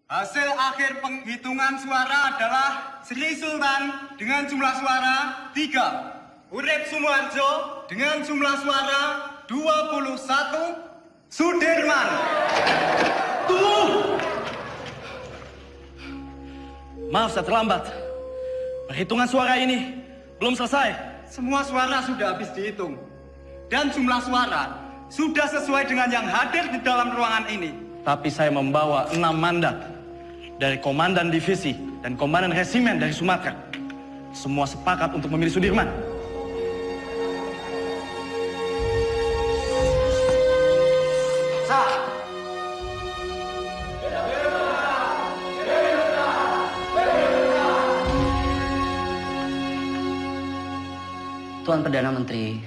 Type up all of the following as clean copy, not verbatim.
Hasil akhir penghitungan suara adalah Sri Sultan dengan jumlah suara 3. Urip Sumoharjo dengan jumlah suara 21. Sudirman. Tuh! Maaf saya terlambat. Perhitungan suara ini belum selesai. Semua suara sudah habis dihitung. Dan jumlah suara sudah sesuai dengan yang hadir di dalam ruangan ini. Tapi saya membawa 6 mandat dari Komandan Divisi dan Komandan Resimen dari Sumatera. Semua sepakat untuk memilih Sudirman. Tuan Perdana Menteri,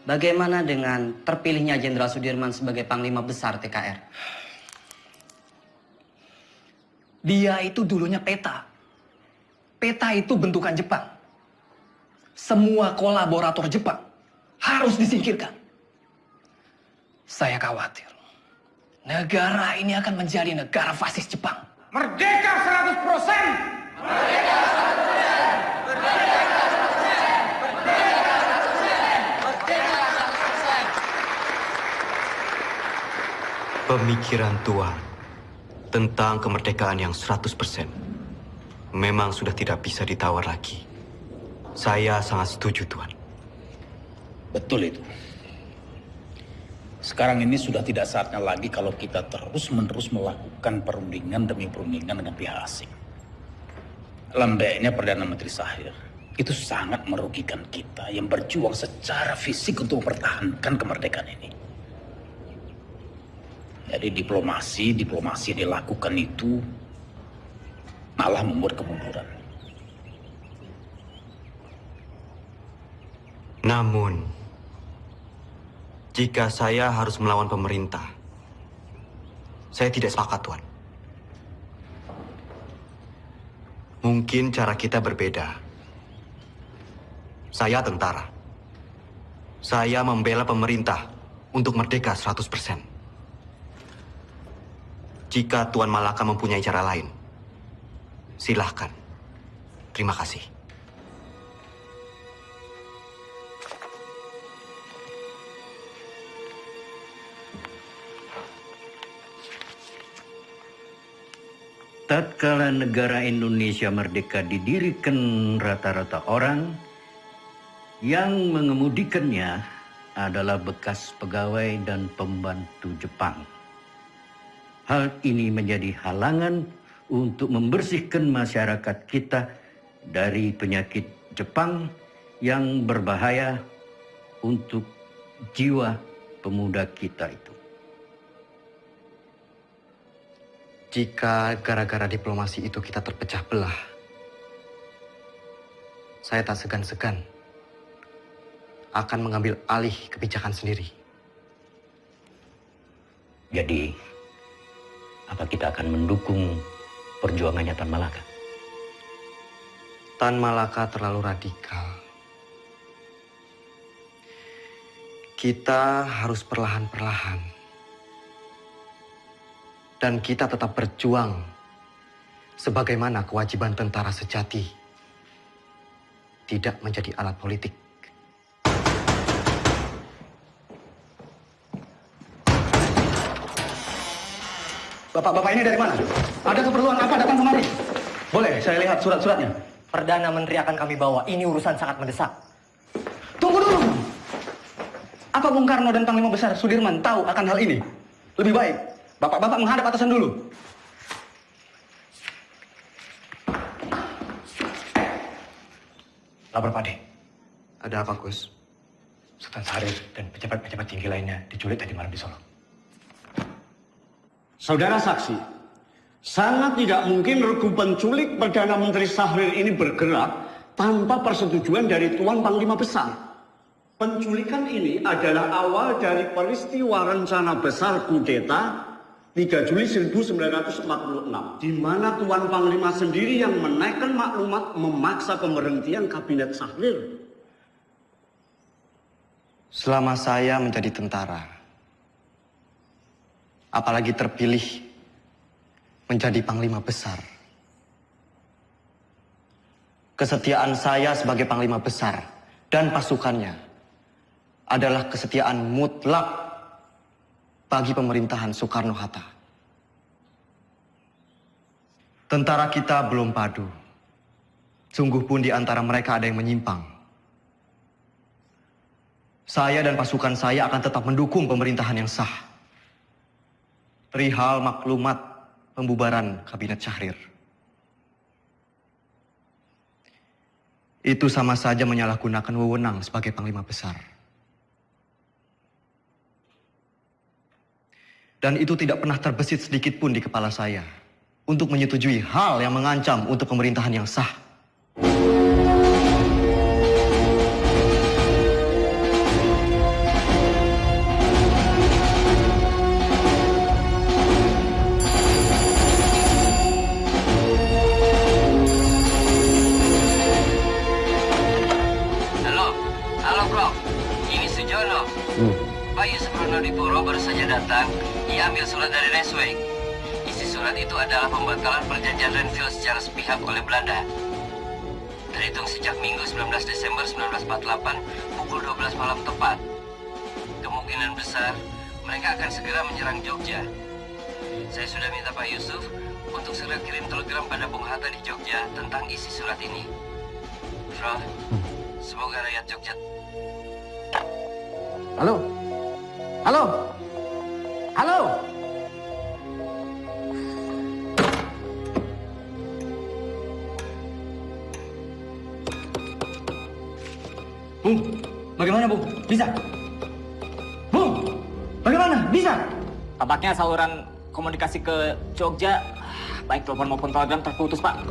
bagaimana dengan terpilihnya Jenderal Sudirman sebagai Panglima Besar TKR? Dia itu dulunya peta. Peta itu bentukan Jepang. Semua kolaborator Jepang harus disingkirkan. Saya khawatir negara ini akan menjadi negara fasis Jepang. Merdeka 100%! Merdeka 100%! Merdeka 100%! Merdeka 100%! Pemikiran Tuan tentang kemerdekaan yang 100% memang sudah tidak bisa ditawar lagi. Saya sangat setuju, Tuan. Betul itu. Sekarang ini sudah tidak saatnya lagi kalau kita terus-menerus melakukan perundingan demi perundingan dengan pihak asing. Lembeknya Perdana Menteri Shahir itu sangat merugikan kita yang berjuang secara fisik untuk mempertahankan kemerdekaan ini. Jadi diplomasi yang dilakukan itu malah membuat kemunduran. Namun, jika saya harus melawan pemerintah, saya tidak sepakat, Tuan. Mungkin cara kita berbeda. Saya tentara. Saya membela pemerintah untuk merdeka 100%. Jika Tuan Malaka mempunyai cara lain, silahkan. Terima kasih. Tatkala negara Indonesia merdeka didirikan rata-rata orang yang mengemudikannya adalah bekas pegawai dan pembantu Jepang. Hal ini menjadi halangan untuk membersihkan masyarakat kita dari penyakit Jepang yang berbahaya untuk jiwa pemuda kita itu. Jika gara-gara diplomasi itu kita terpecah belah, saya tak segan-segan akan mengambil alih kebijakan sendiri. Jadi, apa kita akan mendukung perjuangannya Tan Malaka? Tan Malaka terlalu radikal. Kita harus perlahan-perlahan. Dan kita tetap berjuang sebagaimana kewajiban tentara sejati. Tidak menjadi alat politik. Bapak-bapak ini dari mana? Ada keperluan apa datang kemari? Boleh, saya lihat surat-suratnya. Perdana Menteri akan kami bawa. Ini urusan sangat mendesak. Tunggu dulu. Apa Bung Karno dan Panglima Besar Sudirman tahu akan hal ini? Lebih baik, bapak-bapak menghadap atasan dulu. Lapor Pak De. Ada apa, Gus? Sultan Syarif dan pejabat-pejabat tinggi lainnya diculik tadi malam di Solo. Saudara saksi, sangat tidak mungkin regu penculik Perdana Menteri Syahrir ini bergerak tanpa persetujuan dari Tuan Panglima Besar. Penculikan ini adalah awal dari peristiwa rencana besar kudeta 3 Juli 1946, di mana Tuan Panglima sendiri yang menaikkan maklumat memaksa pemberhentian Kabinet Syahrir. Selama saya menjadi tentara, apalagi terpilih menjadi panglima besar. Kesetiaan saya sebagai panglima besar dan pasukannya adalah kesetiaan mutlak bagi pemerintahan Soekarno-Hatta. Tentara kita belum padu. Sungguh pun di antara mereka ada yang menyimpang. Saya dan pasukan saya akan tetap mendukung pemerintahan yang sah. Perihal maklumat pembubaran Kabinet Syahrir. Itu sama saja menyalahgunakan wewenang sebagai panglima besar. Dan itu tidak pernah terbesit sedikit pun di kepala saya untuk menyetujui hal yang mengancam untuk pemerintahan yang sah. Halo bro, ini Sujono. Pak Yusuf Ronodipuro baru saja datang. Ia ambil surat dari Resweg. Isi surat itu adalah pembatalan perjanjian Renville secara sepihak oleh Belanda. Terhitung sejak Minggu 19 Desember 1948 pukul 12 malam tepat. Kemungkinan besar mereka akan segera menyerang Jogja. Saya sudah minta Pak Yusuf untuk segera kirim telegram pada Bung Hatta di Jogja tentang isi surat ini. Bro, semoga rakyat Jogja. Halo? Halo? Halo? Bung, bagaimana Bung? Bisa? Bung, bagaimana? Bisa? Tampaknya saluran komunikasi ke Jogja, baik telepon maupun telegram terputus, Pak.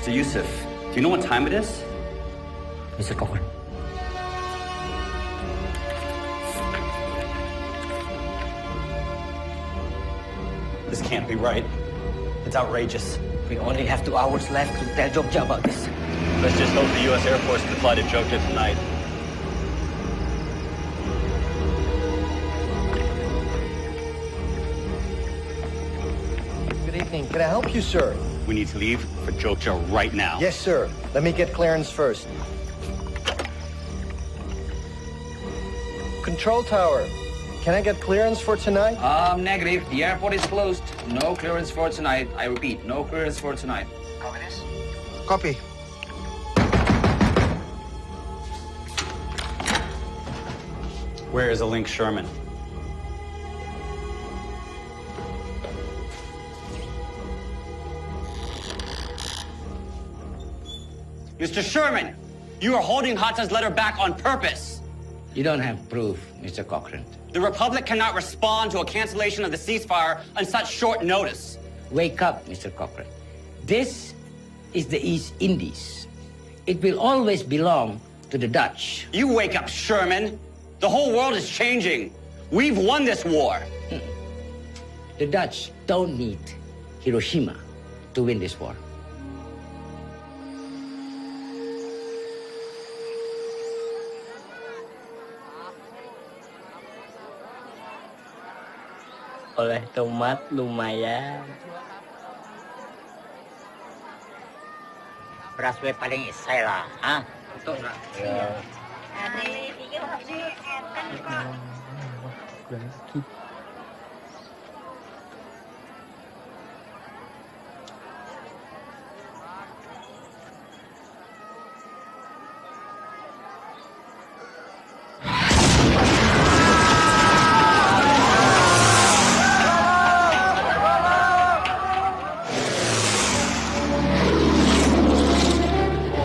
Mr. Yusuf, do you know what time it is? Mr. Cochrane. This can't be right. It's outrageous. We only have 2 hours left to tell Jogja about this. Let's just hope the U.S. Air Force can fly to Jogja tonight. Good evening. Can I help you, sir? We need to leave for Jogja right now. Yes, sir. Let me get clearance first. Control tower. Can I get clearance for tonight? Negative. The airport is closed. No clearance for tonight. I repeat, no clearance for tonight. Copy this? Copy. Where is a Link Sherman? Mr. Sherman, you are holding Hatta's letter back on purpose. You don't have proof, Mr. Cochrane. The Republic cannot respond to a cancellation of the ceasefire on such short notice. Wake up, Mr. Cochrane. This is the East Indies. It will always belong to the Dutch. You wake up, Sherman. The whole world is changing. We've won this war. The Dutch don't need Hiroshima to win this war. Oleh tomat lumayan. Beras we paling isai lah, ah? Betul lah. Ya.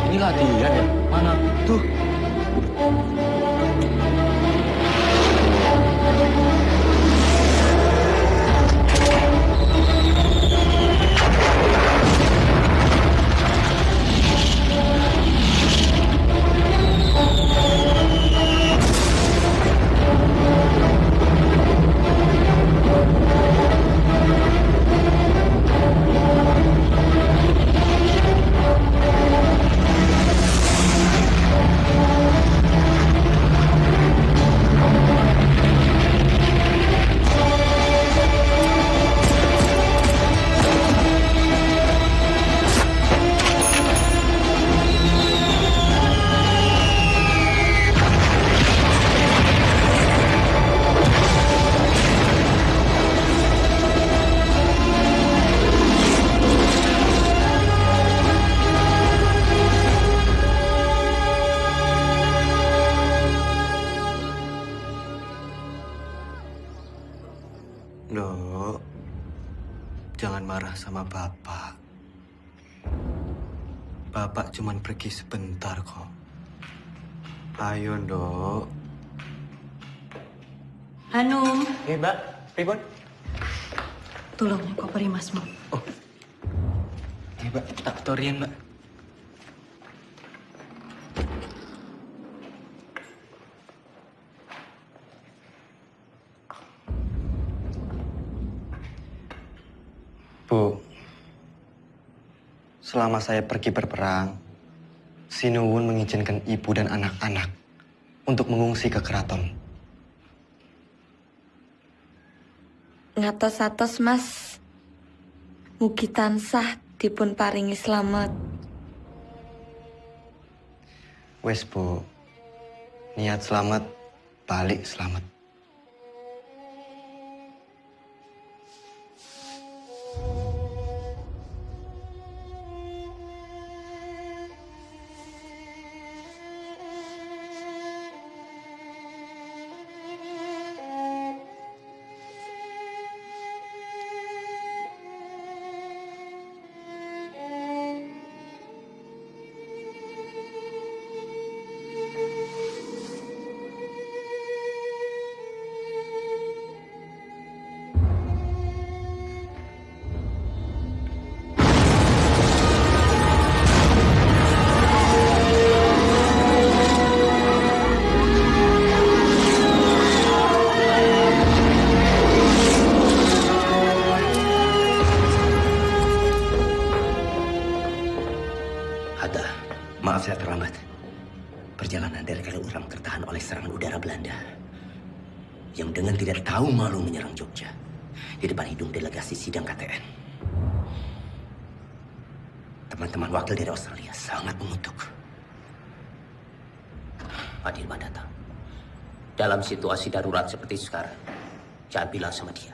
Ini latihan ya? Mana? Tuh. marah sama Bapak. Bapak cuman pergi sebentar kok. Ayo, Ndok. Hanum. Mbak. Pripun? Tolong koperi Masmu. Mbak, tak torian, Mbak. Bu, selama saya pergi berperang, Sinuwun mengizinkan ibu dan anak-anak untuk mengungsi ke keraton. Ngatos-atos Mas, mugi tansah dipun paringi slamet. Wes, Bu, niat selamat, balik selamat. Maaf saya terlambat. Perjalanan dari Kaliurang tertahan oleh serangan udara Belanda yang dengan tidak tahu malu menyerang Jogja di depan hidung delegasi sidang KTN. Teman-teman wakil dari Australia sangat mengutuk. Pak Dirman datang. Dalam situasi darurat seperti sekarang, jangan bilang sama dia.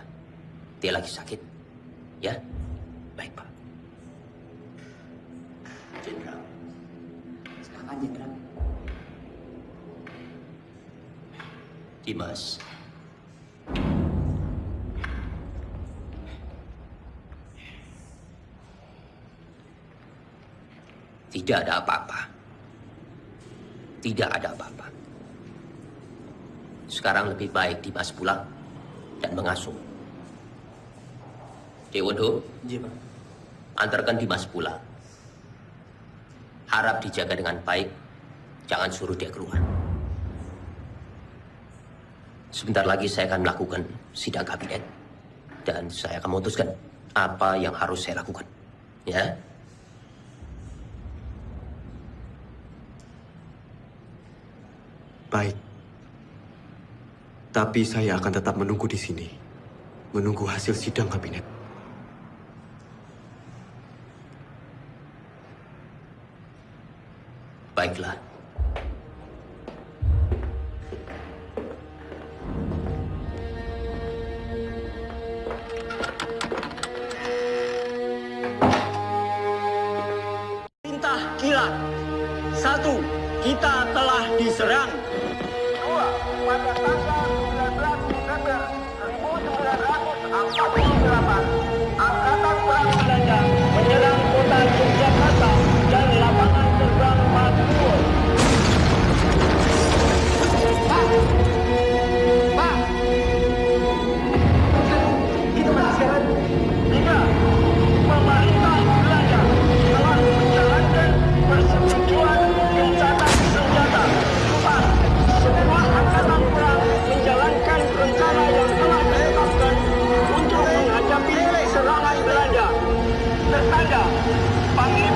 Dia lagi sakit. Ya? Baik, Pak. Jenderal. Silakan, Jenderal. Dimas. Tidak ada apa-apa. Tidak ada apa-apa. Sekarang lebih baik Dimas pulang dan mengasuh. Dewondo, antarkan Dimas pulang. Harap dijaga dengan baik. Jangan suruh dia keluar. Sebentar lagi saya akan melakukan sidang kabinet. Dan saya akan memutuskan apa yang harus saya lakukan. Ya? Baik. Tapi saya akan tetap menunggu di sini. Menunggu hasil sidang kabinet. Baiklah. Perintah kilat. 1. Kita telah diserang. 2. Pada tanggal 19 Desember 1948, Angkatan Perang Belanda menyerang kota Yogyakarta dan lapangan terbang Maguwo. Pak! Itu berhasil. 3. Pemerintah Belanda telah menjalankan persetujuan gencatan senjata. 4. Semua angkatan perang menjalankan rencana yang telah ditetapkan untuk menghadapi serangan Belanda. Tertanda, Panglima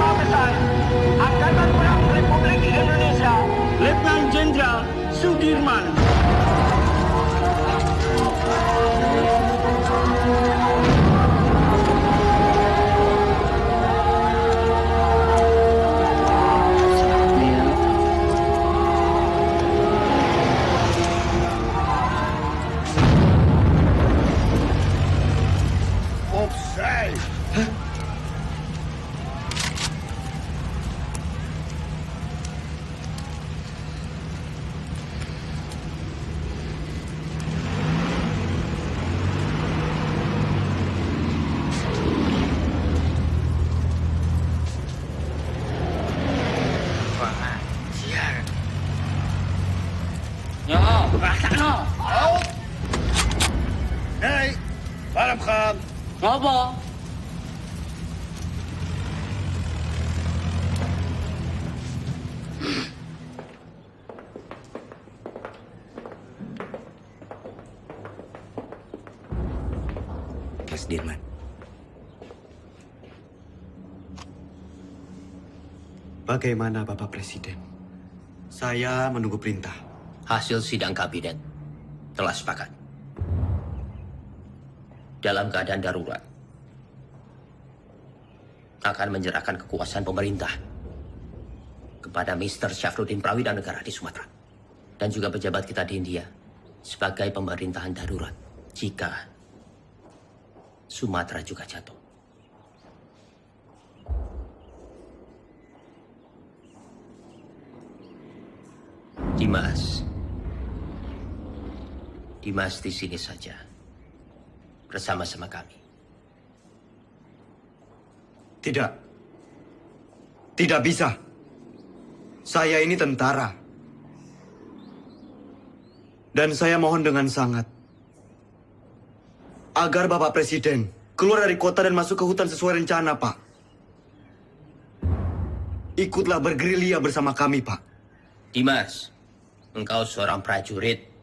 Now. Hey, malam Khan. Ngopo? Mas Dirman. Bagaimana Bapak Presiden? Saya menunggu perintah. Hasil sidang kabinet telah sepakat. Dalam keadaan darurat, akan menyerahkan kekuasaan pemerintah kepada Mr. Syafruddin Prawira Negara di Sumatera. Dan juga pejabat kita di India sebagai pemerintahan darurat jika Sumatera juga jatuh. Dimas di sini saja bersama-sama kami. Tidak. Tidak bisa. Saya ini tentara. Dan saya mohon dengan sangat agar Bapak Presiden keluar dari kota dan masuk ke hutan sesuai rencana, Pak. Ikutlah bergerilya bersama kami, Pak. Dimas, engkau seorang prajurit.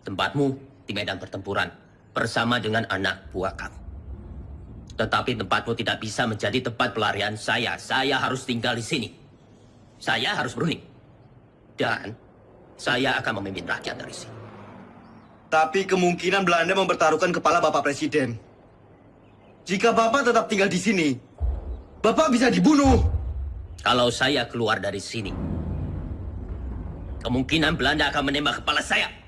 Tempatmu di medan pertempuran bersama dengan anak buah kamu. Tetapi tempatmu tidak bisa menjadi tempat pelarian saya. Saya harus tinggal di sini. Saya harus berunding. Dan saya akan memimpin rakyat dari sini. Tapi kemungkinan Belanda mempertaruhkan kepala Bapak Presiden. Jika Bapak tetap tinggal di sini, Bapak bisa dibunuh. Kalau saya keluar dari sini, kemungkinan Belanda akan menembak kepala saya.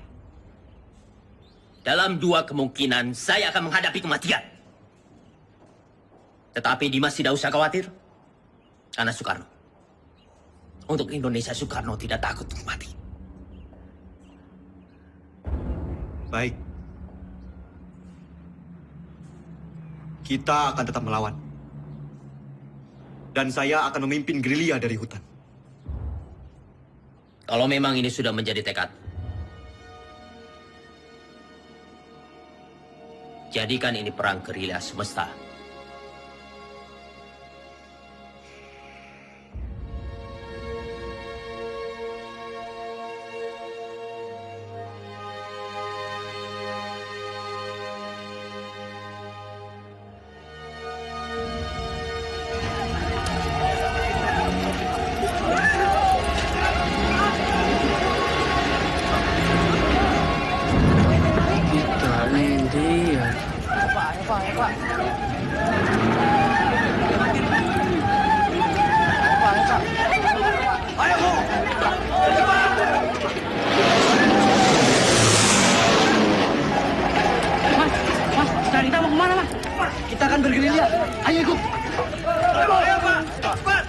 Dalam 2 kemungkinan, saya akan menghadapi kematian. Tetapi Dimas tidak usah khawatir. Karena Soekarno. Untuk Indonesia, Soekarno tidak takut untuk mati. Baik. Kita akan tetap melawan. Dan saya akan memimpin gerilya dari hutan. Kalau memang ini sudah menjadi tekad, jadikan ini perang gerilya semesta. Kita akan bergerilya. Ayo ikut. Ayo, Pak. Cepat.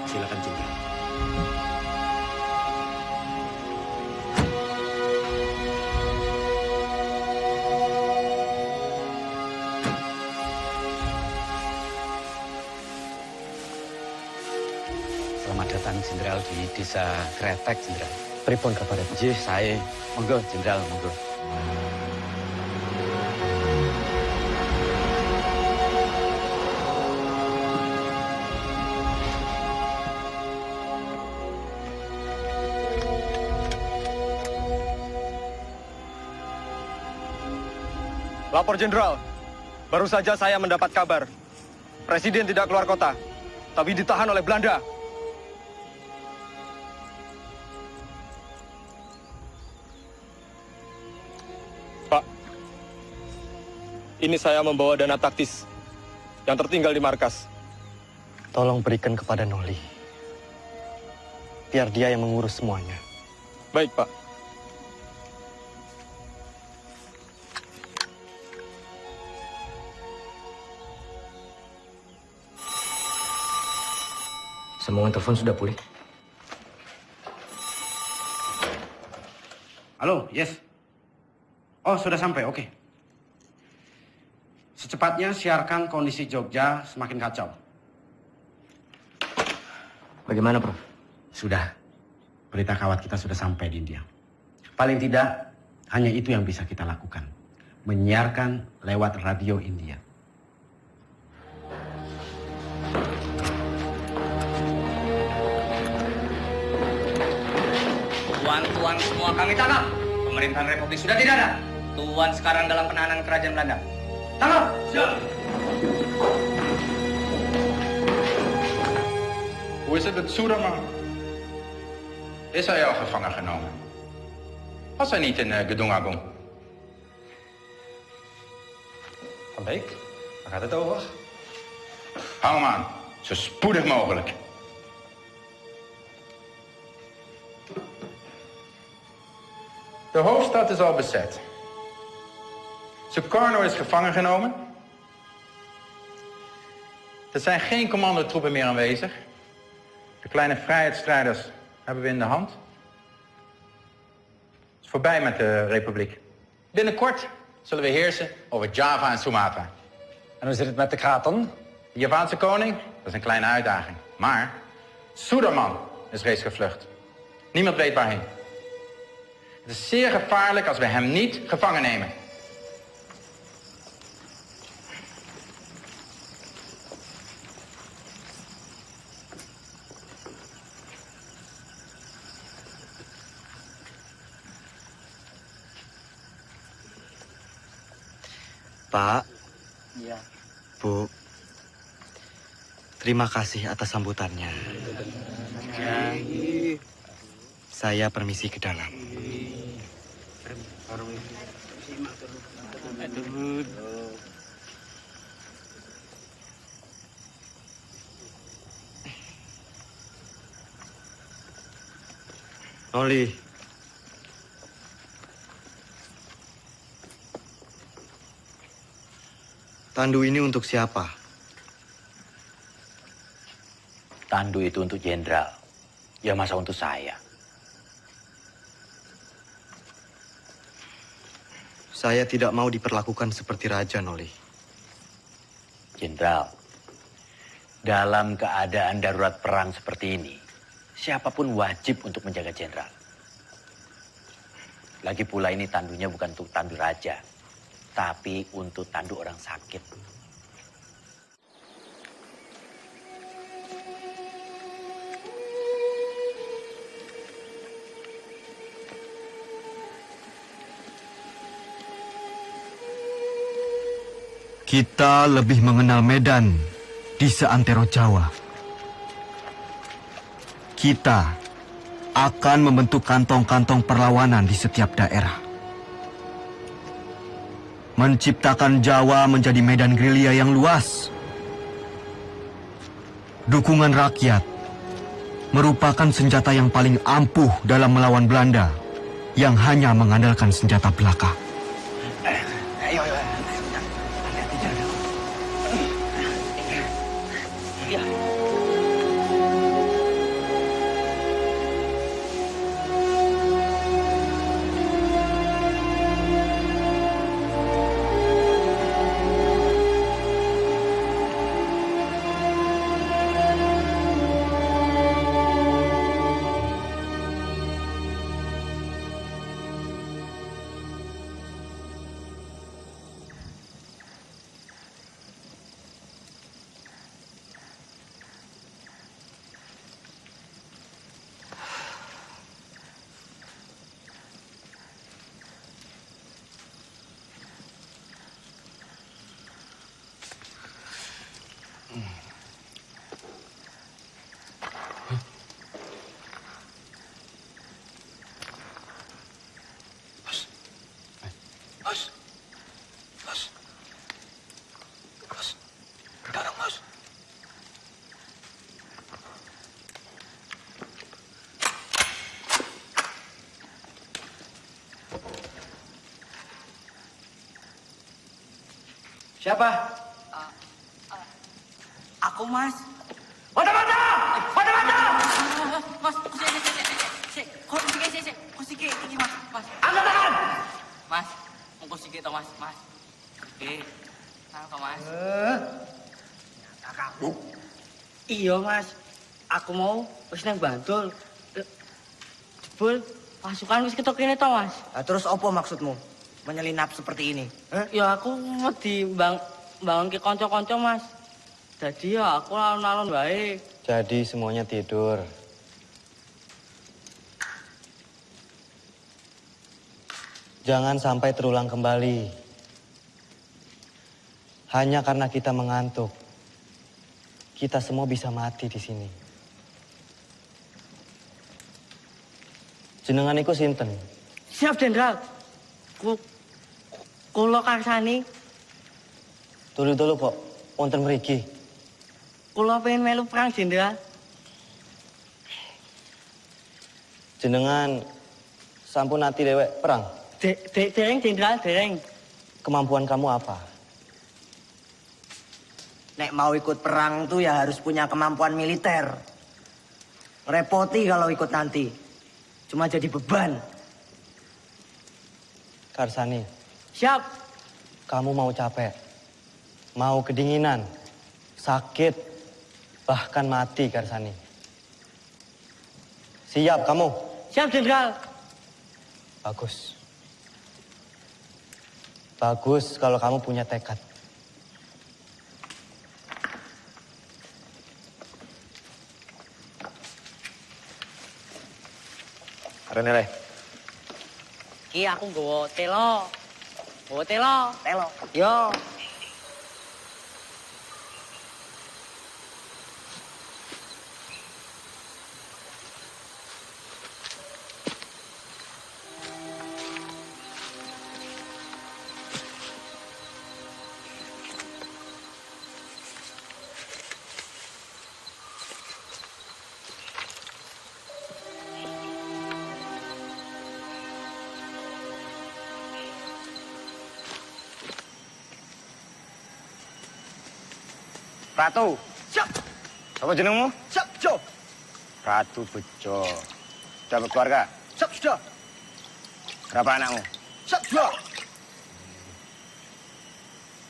Silakan, Jenderal. Selamat datang, Jenderal, di Desa Kretek, Jenderal. Pripun kabar? Jih, saya. Monggo, Jenderal, monggo. Lapor, Jenderal. Baru saja saya mendapat kabar. Presiden tidak keluar kota, tapi ditahan oleh Belanda. Pak, ini saya membawa dana taktis yang tertinggal di markas. Tolong berikan kepada Noli. Biar dia yang mengurus semuanya. Baik, Pak. Sambungan telepon sudah pulih. Halo, yes. Oh, sudah sampai, oke. Secepatnya siarkan kondisi Jogja semakin kacau. Bagaimana, Prof? Sudah. Berita kawat kita sudah sampai di India. Paling tidak, hanya itu yang bisa kita lakukan. Menyiarkan lewat radio India. Tuan-tuan semua kami tangkap. Pemerintahan Republik sudah tidak ada. Tuan sekarang dalam penahanan kerajaan Belanda. Tangkap! Siap! Hoe is het met Soederman? Is hij al gevangen genomen? Was hij niet in Gedung Agung? Van Beek, waar gaat het over? Hou hem aan, zo spoedig mogelijk. De hoofdstad is al bezet. Sukarno is gevangen genomen. Er zijn geen commandotroepen meer aanwezig. De kleine vrijheidsstrijders hebben we in de hand. Het is voorbij met de republiek. Binnenkort zullen we heersen over Java en Sumatra. En hoe zit het met de kraton? De Javaanse koning, dat is een kleine uitdaging. Maar Suderman is reeds gevlucht. Niemand weet waarheen. Het is zeer gevaarlijk als we hem niet gevangen nemen. Pak, Bu, terima kasih atas sambutannya. Saya permisi ke dalam. Noli, tandu ini untuk siapa? Tandu itu untuk jenderal. Ya masa untuk saya. Saya tidak mau diperlakukan seperti raja, Noli. Jenderal, dalam keadaan darurat perang seperti ini, siapapun wajib untuk menjaga jenderal. Lagi pula ini tandunya bukan untuk tandu raja, tapi untuk tandu orang sakit. Kita lebih mengenal Medan di seantero Jawa. Kita akan membentuk kantong-kantong perlawanan di setiap daerah. Menciptakan Jawa menjadi medan gerilya yang luas. Dukungan rakyat merupakan senjata yang paling ampuh dalam melawan Belanda yang hanya mengandalkan senjata belaka. Siapa? Aku, Mas. Mata-mata! Mata-mata! Iya mas, aku mau wis nang Bantul. Jebul pasukan wis ketok kene to mas. Terus apa maksudmu menyelinap seperti ini? Ya aku wedi bangun ke kanca-kanca mas. Jadi ya aku alon-alon wae. Jadi semuanya tidur. Jangan sampai terulang kembali. Hanya karena kita mengantuk, kita semua bisa mati di sini. Jenengan iku sinten? Siap, Jenderal. Kula karsani. Dulu kok, wonten mriki. Kula pengen melu perang, Jenderal. Jenengan sampun ati dewek perang? Dereng, Jenderal, dereng. Kemampuan kamu apa? Nek mau ikut perang tuh ya harus punya kemampuan militer. Repoti kalau ikut nanti. Cuma jadi beban. Karsani. Siap. Kamu mau capek, mau kedinginan, sakit, bahkan mati, Karsani. Siap kamu? Siap, Jenderal. Bagus. Bagus kalau kamu punya tekad. Renele. Ki aku nggawa telo. Nggawa telo. Telo. Yo. Ratu. Siap. Apa jenengmu? Siap, Jo. Ratu Bejo. Sudah berkeluarga? Siap, sudah. Berapa anakmu? Siap, sudah.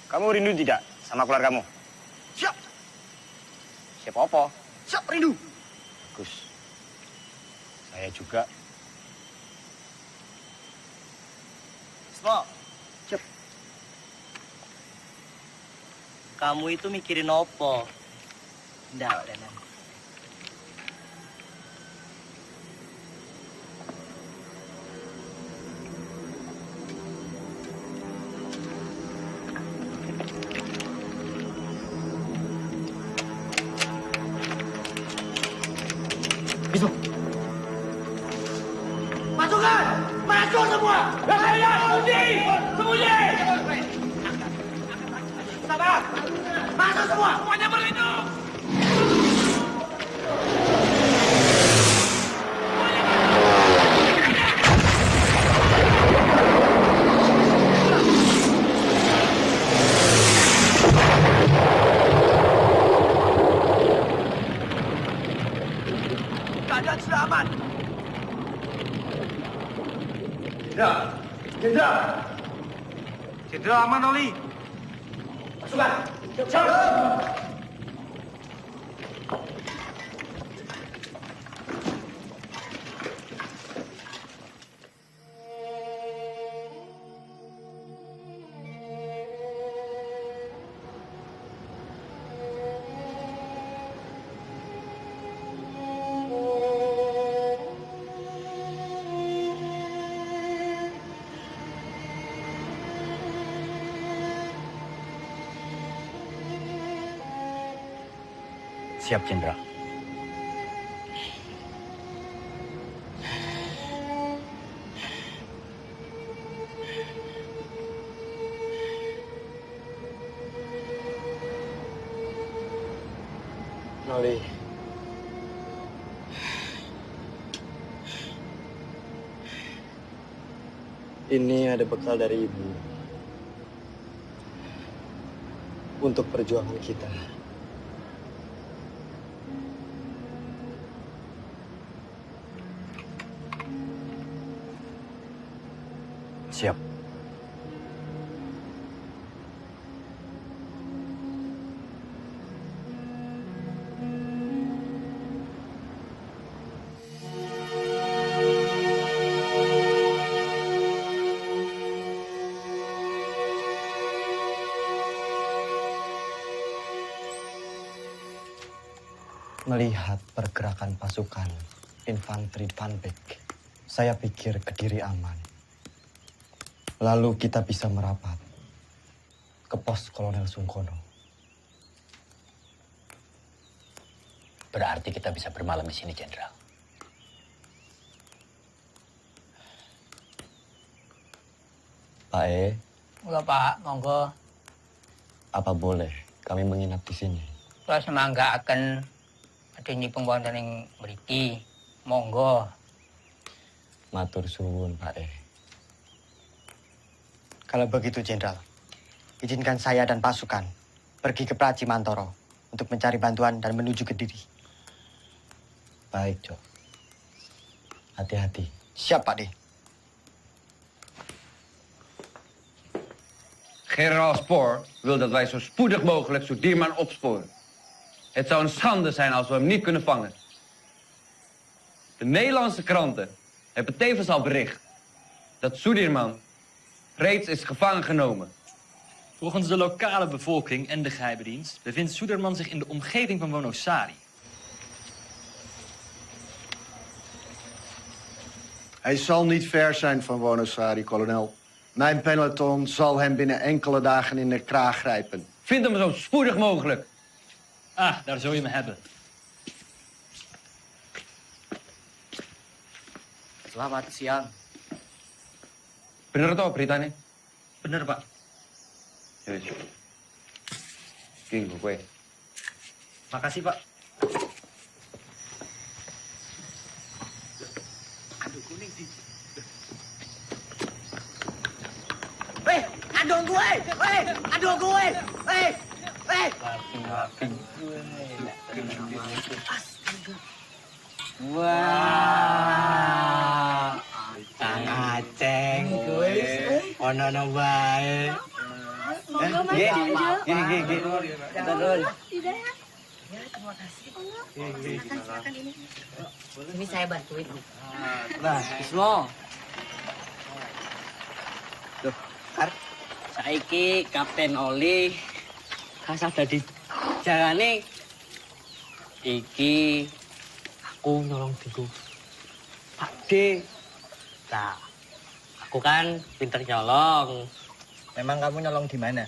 Kamu rindu tidak sama keluargamu? Siap. Siapa apa? Siap, rindu. Bagus. Saya juga. Semua. Siap. Kamu itu mikirin apa? Ndak, Danan. Bisa. Masukkan! Masuk semua! Sembunyi! Sembunyi! Sabar! Masuk semua! Semuanya berlindung! Keadaan sudah aman. Jenderal! Jenderal aman, Oli. Masukkan! Siap! Siap, Jenderal. Noli. Ini ada bekal dari Ibu. Untuk perjuangan kita. Siap. Melihat pergerakan pasukan infanteri Van Beek, saya pikir Kediri aman. Lalu kita bisa merapat ke pos Kolonel Sungkono. Berarti kita bisa bermalam di sini, Jenderal. Pak E, Mula Pak, monggo. apa boleh kami menginap di sini? Kalau semangga akan ada nyipeng wonten ing mriki. Monggo. Matur suwun, Pak E. Kalau begitu, Jenderal, izinkan saya dan pasukan pergi ke Praji Mantoro untuk mencari bantuan dan menuju Kediri. Baik, Cok. Hati-hati. Siap, Pak D. Generaal Spoor wil dat wij zo spoedig mogelijk Sudirman opsporen. Het zou een schande zijn als we hem niet kunnen vangen. De Nederlandse kranten hebben tevens al bericht dat Sudirman reeds is gevangen genomen. Volgens de lokale bevolking en de geheime dienst bevindt Suderman zich in de omgeving van Wonosari. Hij zal niet ver zijn van Wonosari, kolonel. Mijn peloton zal hem binnen enkele dagen in de kraag grijpen. Vind hem zo spoedig mogelijk. Ah, daar zul je me hebben. Selamat siang. Bener toh beritanya? Bener, Pak. Ya, King gue. Makasih, Pak. Aduh, kuning sih. Weh, aduh gue! Weh, aduh gue! Weh, weh! Wah, Kang Aceng kowe ono bae. Gini. Turun. Ya, terima kasih. Silakan ini. Ini saya bantuin. Nah, Bismo. Duh, saiki Kapten Oli kasah dadi jalane iki aku nyolong diku Pak D. Nah, aku kan pinter nyolong. Memang kamu nyolong di mana?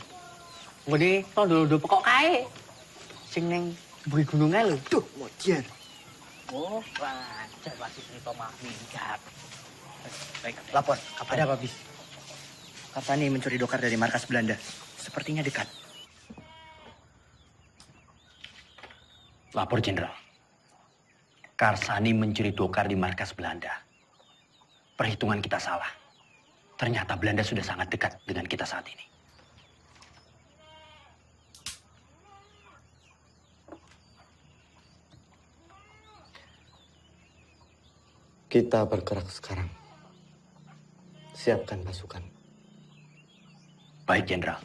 Ngene tondo-tondo pokok kae. Sing ning buri gununge lho. Duh, mojer. Oh, wajar pasti cerita mah minggat. Baik, lapor. Ada apa, Bis? Karsani mencuri dokar dari markas Belanda. Sepertinya dekat. Lapor, Jenderal. Karsani mencuri dokar di markas Belanda. Perhitungan kita salah. Ternyata Belanda sudah sangat dekat dengan kita saat ini. Kita bergerak sekarang. Siapkan pasukan. Baik, Jenderal.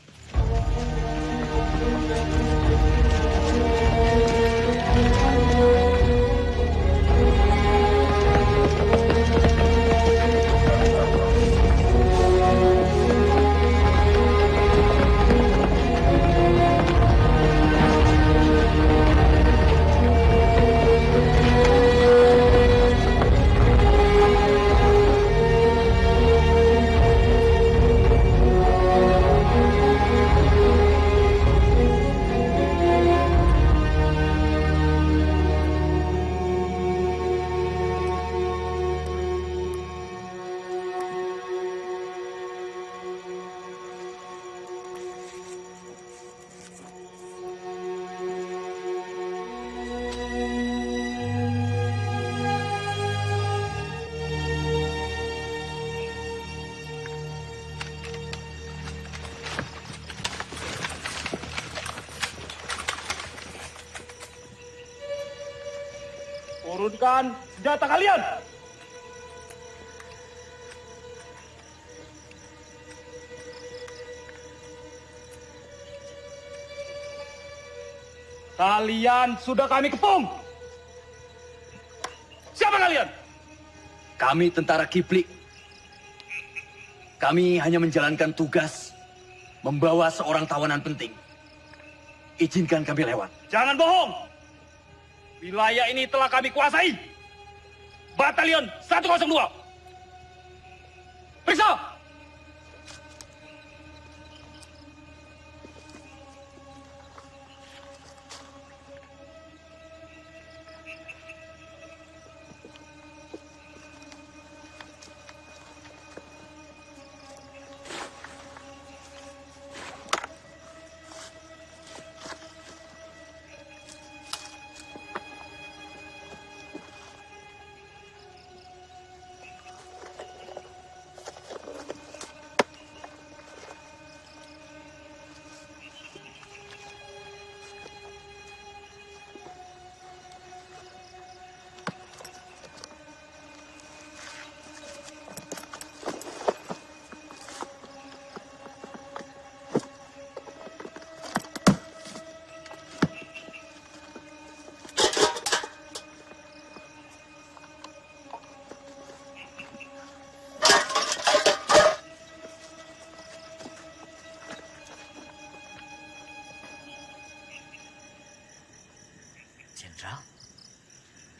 Turunkan senjata kalian! Kalian sudah kami kepung! Siapa kalian? Kami tentara Kiplik. Kami hanya menjalankan tugas membawa seorang tawanan penting. Izinkan kami lewat. Jangan bohong! Wilayah ini telah kami kuasai. Batalion 102. Periksa!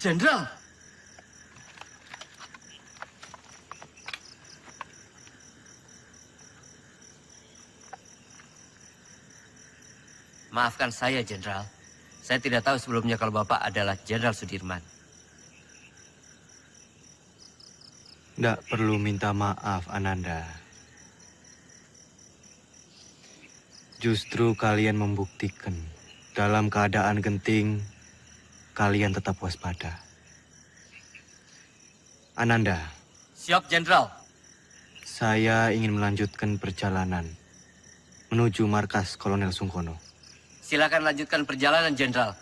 Jenderal? Maafkan saya, Jenderal. Saya tidak tahu sebelumnya kalau Bapak adalah Jenderal Sudirman. Tidak perlu minta maaf, Ananda. Justru kalian membuktikan dalam keadaan genting, kalian tetap waspada. Ananda. Siap, Jenderal. Saya ingin melanjutkan perjalanan menuju markas Kolonel Sungkono. Silakan lanjutkan perjalanan, Jenderal.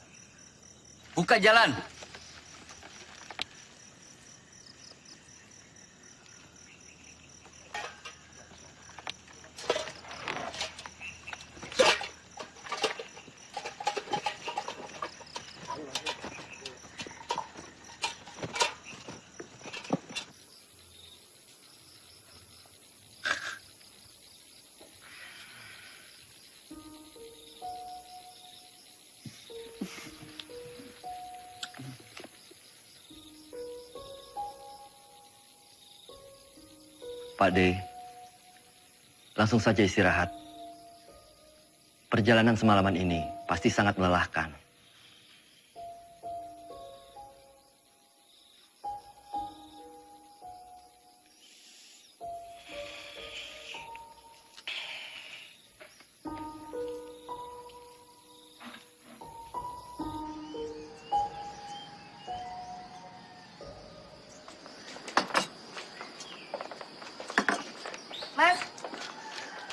Buka jalan. Pak D, langsung saja istirahat. Perjalanan semalaman ini pasti sangat melelahkan.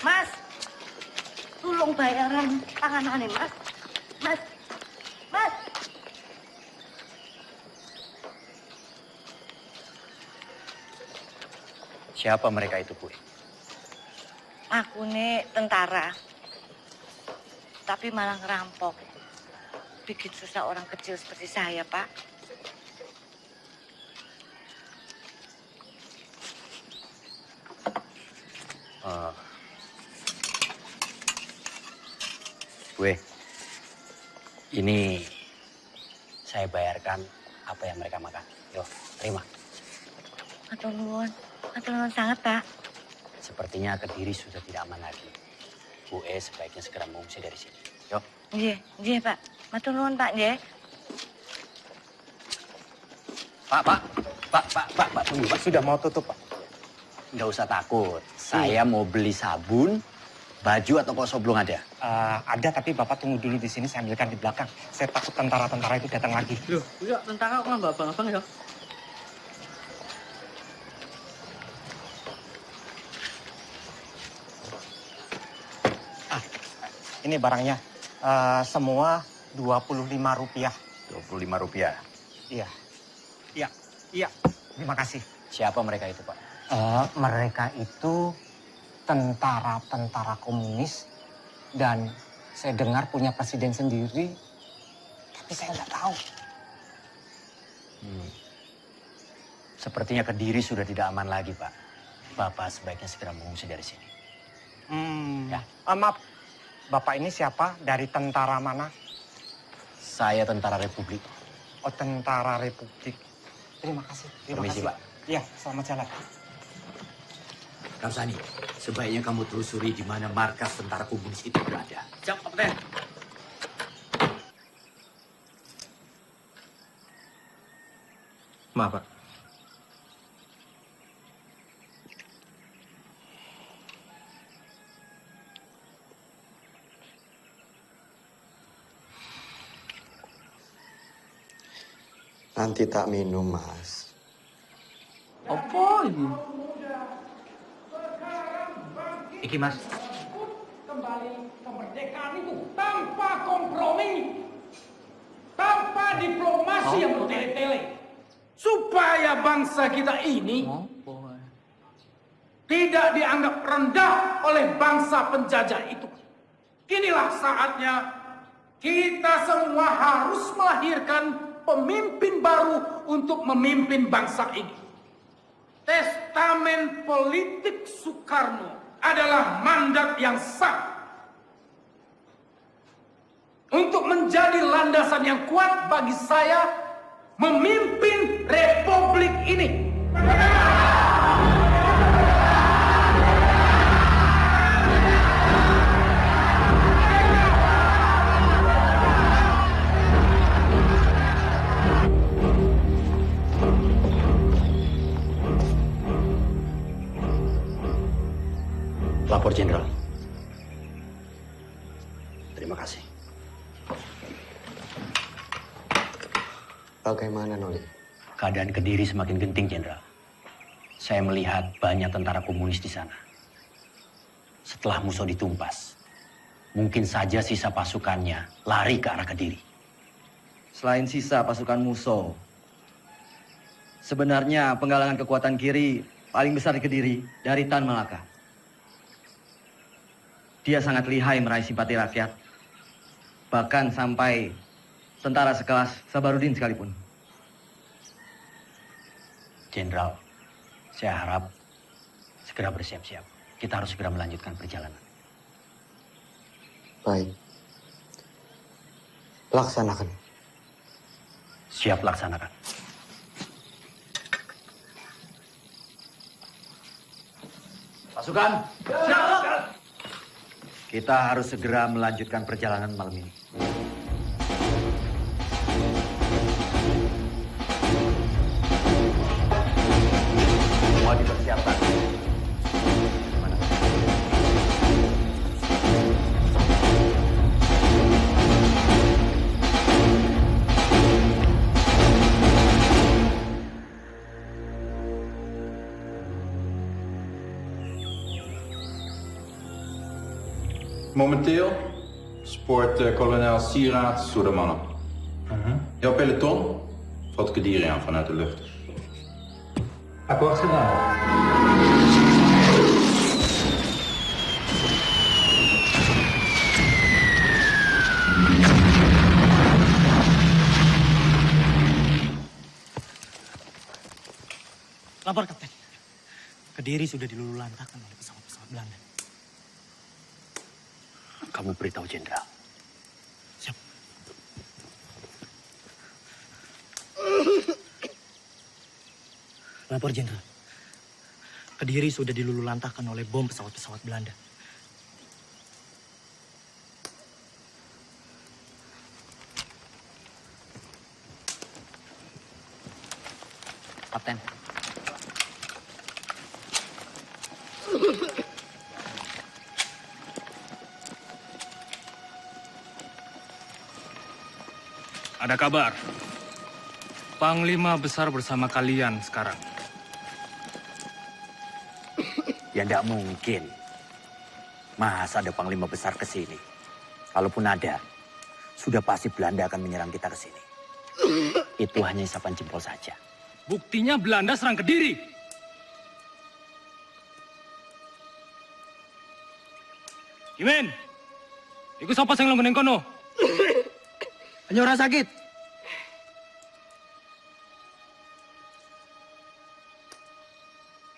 Mas, tolong bayaran tanganannya, Mas. Mas. Siapa mereka itu, Bu? Aku nih tentara, tapi malah ngerampok. Bikin susah orang kecil seperti saya, Pak. Gue, ini saya bayarkan apa yang mereka makan. Yo, terima. Matur nuwun sangat, Pak. Sepertinya Kediri sudah tidak aman lagi. Bu sebaiknya segera mengungsi dari sini. Yo. Nggih, Pak. Matur nuwun, Pak, nggih. Pak, tunggu, Pak. Sudah mau tutup, Pak. Nggak usah takut. Saya mau beli sabun, baju atau kosong belum ada? Ada, tapi Bapak tunggu dulu di sini, saya ambilkan di belakang. Saya takut tentara-tentara itu datang lagi. Loh, iya, tentara kok nggak abang-abang ya? Ini barangnya, semua Rp25. Rp25? Iya. Terima kasih. Siapa mereka itu, Pak? Mereka itu tentara-tentara komunis dan saya dengar punya presiden sendiri, tapi saya nggak tahu. Sepertinya Kediri sudah tidak aman lagi, Pak. Bapak sebaiknya segera mengungsi dari sini. Ya. Maaf, Bapak ini siapa? Dari tentara mana? Saya tentara Republik. Tentara Republik. Terima kasih. Permisi, Pak. Iya, selamat jalan. Karsani, sebaiknya kamu telusuri di mana markas tentara komunis itu berada. Siap, Kapten. Maaf, Pak. Nanti tak minum, Mas. Apa ini? Iki, Mas. Kembali kemerdekaan itu tanpa kompromi, tanpa diplomasi yang bertele-tele, supaya bangsa kita ini tidak dianggap rendah oleh bangsa penjajah itu. Inilah saatnya kita semua harus melahirkan pemimpin baru untuk memimpin bangsa ini. Testamen politik Soekarno adalah mandat yang sah untuk menjadi landasan yang kuat bagi saya memimpin republik ini. Lapor Jenderal. Terima kasih. Bagaimana, Noli? Keadaan Kediri semakin genting, Jenderal. Saya melihat banyak tentara komunis di sana. Setelah Musso ditumpas, mungkin saja sisa pasukannya lari ke arah Kediri. Selain sisa pasukan Musso, sebenarnya penggalangan kekuatan kiri paling besar di Kediri dari Tan Malaka. Dia sangat lihai meraih simpati rakyat, bahkan sampai tentara sekelas Sabarudin sekalipun. Jenderal, saya harap segera bersiap-siap. Kita harus segera melanjutkan perjalanan. Baik. Laksanakan. Siap laksanakan. Pasukan. Kita harus segera melanjutkan perjalanan malam ini. Semua dipersiapkan. Momenteel spoort kolonel Sieraad Soedermannen. Jouw peloton valt Kediri aan vanuit de lucht. Akkoord gedaan. Lapor, Kapten. Kediri sudah dilululantakkan oleh pesawat-pesawat Belanda. Kamu beritahu Jenderal. Siap. Lapor Jenderal. Kediri sudah dilululantakkan oleh bom pesawat-pesawat Belanda. Kapten. Ada kabar. Panglima besar bersama kalian sekarang. Ya tidak mungkin. Masa ada panglima besar ke sini? Kalaupun ada, sudah pasti Belanda akan menyerang kita ke sini. Itu hanya isapan jempol saja. Buktinya Belanda serang Kediri. Imen, ikut siapa yang lo kono? Hanya orang sakit.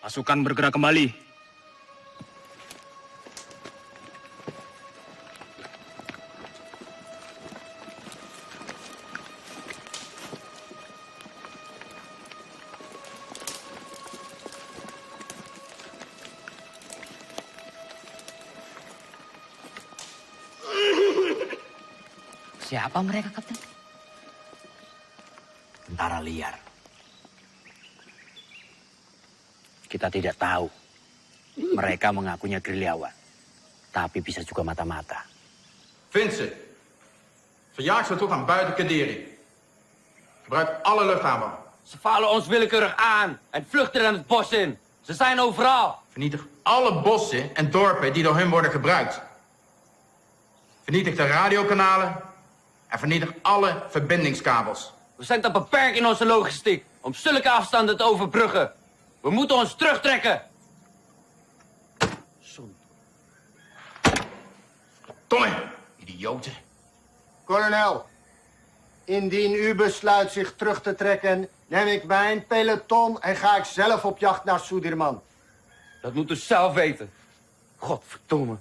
Pasukan bergerak kembali. Siapa mereka, Kapten? Tentara liar. Kita tidak tahu. Mereka mengakunya gerilyawan. Tapi bisa juga mata-mata. Vincent, verjaag ze tot aan buiten Kadiri. Gebruik alle luchtaanvallen. Ze vallen ons willekeurig aan en vluchten dan het bos in. Ze zijn overal. Vernietig alle bossen en dorpen die door hun worden gebruikt. Vernietig de radiokanalen en vernietig alle verbindingskabels. We zijn te beperkt in onze logistiek om zulke afstanden te overbruggen. We moeten ons terugtrekken. Tommy, idioten. Kolonel, indien u besluit zich terug te trekken, neem ik mijn peloton en ga ik zelf op jacht naar Sudirman. Dat moet u zelf weten. Godverdomme.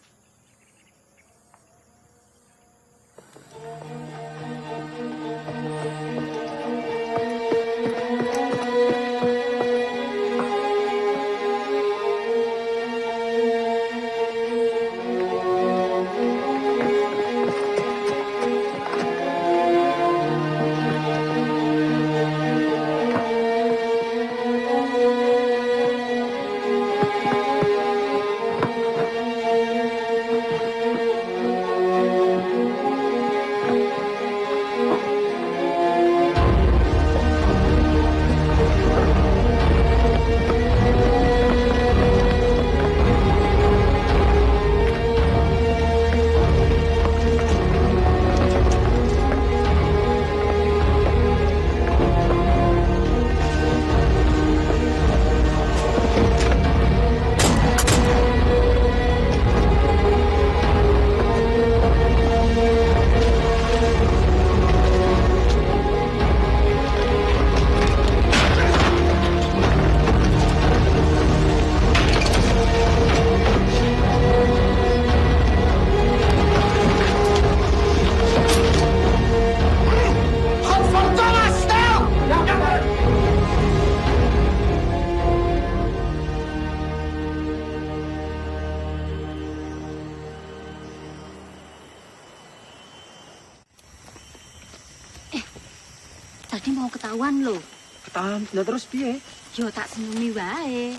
Tadi mau ketahuan loh. Ketahuan, lah terus piye? Yo tak senyumi wae.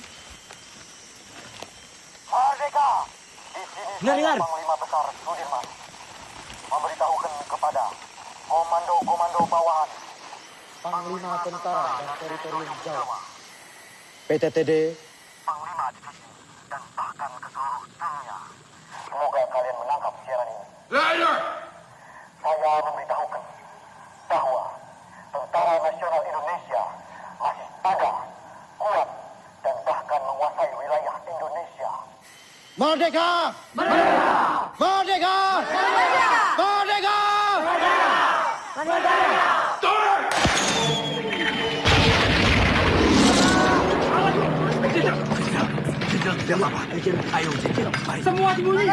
Merdeka! Di sini Dengar. Panglima Besar Sudirman memberitahukan kepada komando-komando bawahan Panglima Tentara dan Teritorium Jawa, PTTD, Panglima Divisi, dan bahkan ke seluruh dunia. Semoga kalian menangkap siaran ini. Leider! Saya memberitahukan bahwa Tentara Nasional Indonesia masih ada, kuat, dan bahkan menguasai wilayah Indonesia. Merdeka! Merdeka! Merdeka! Merdeka! Merdeka! Merdeka! Tidak apa-apa. Ayo, mari. Semua sembunyi.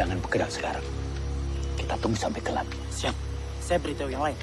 jangan bergerak sekarang. Kita tunggu sampai gelap. Siap. Saya beritahu yang lain.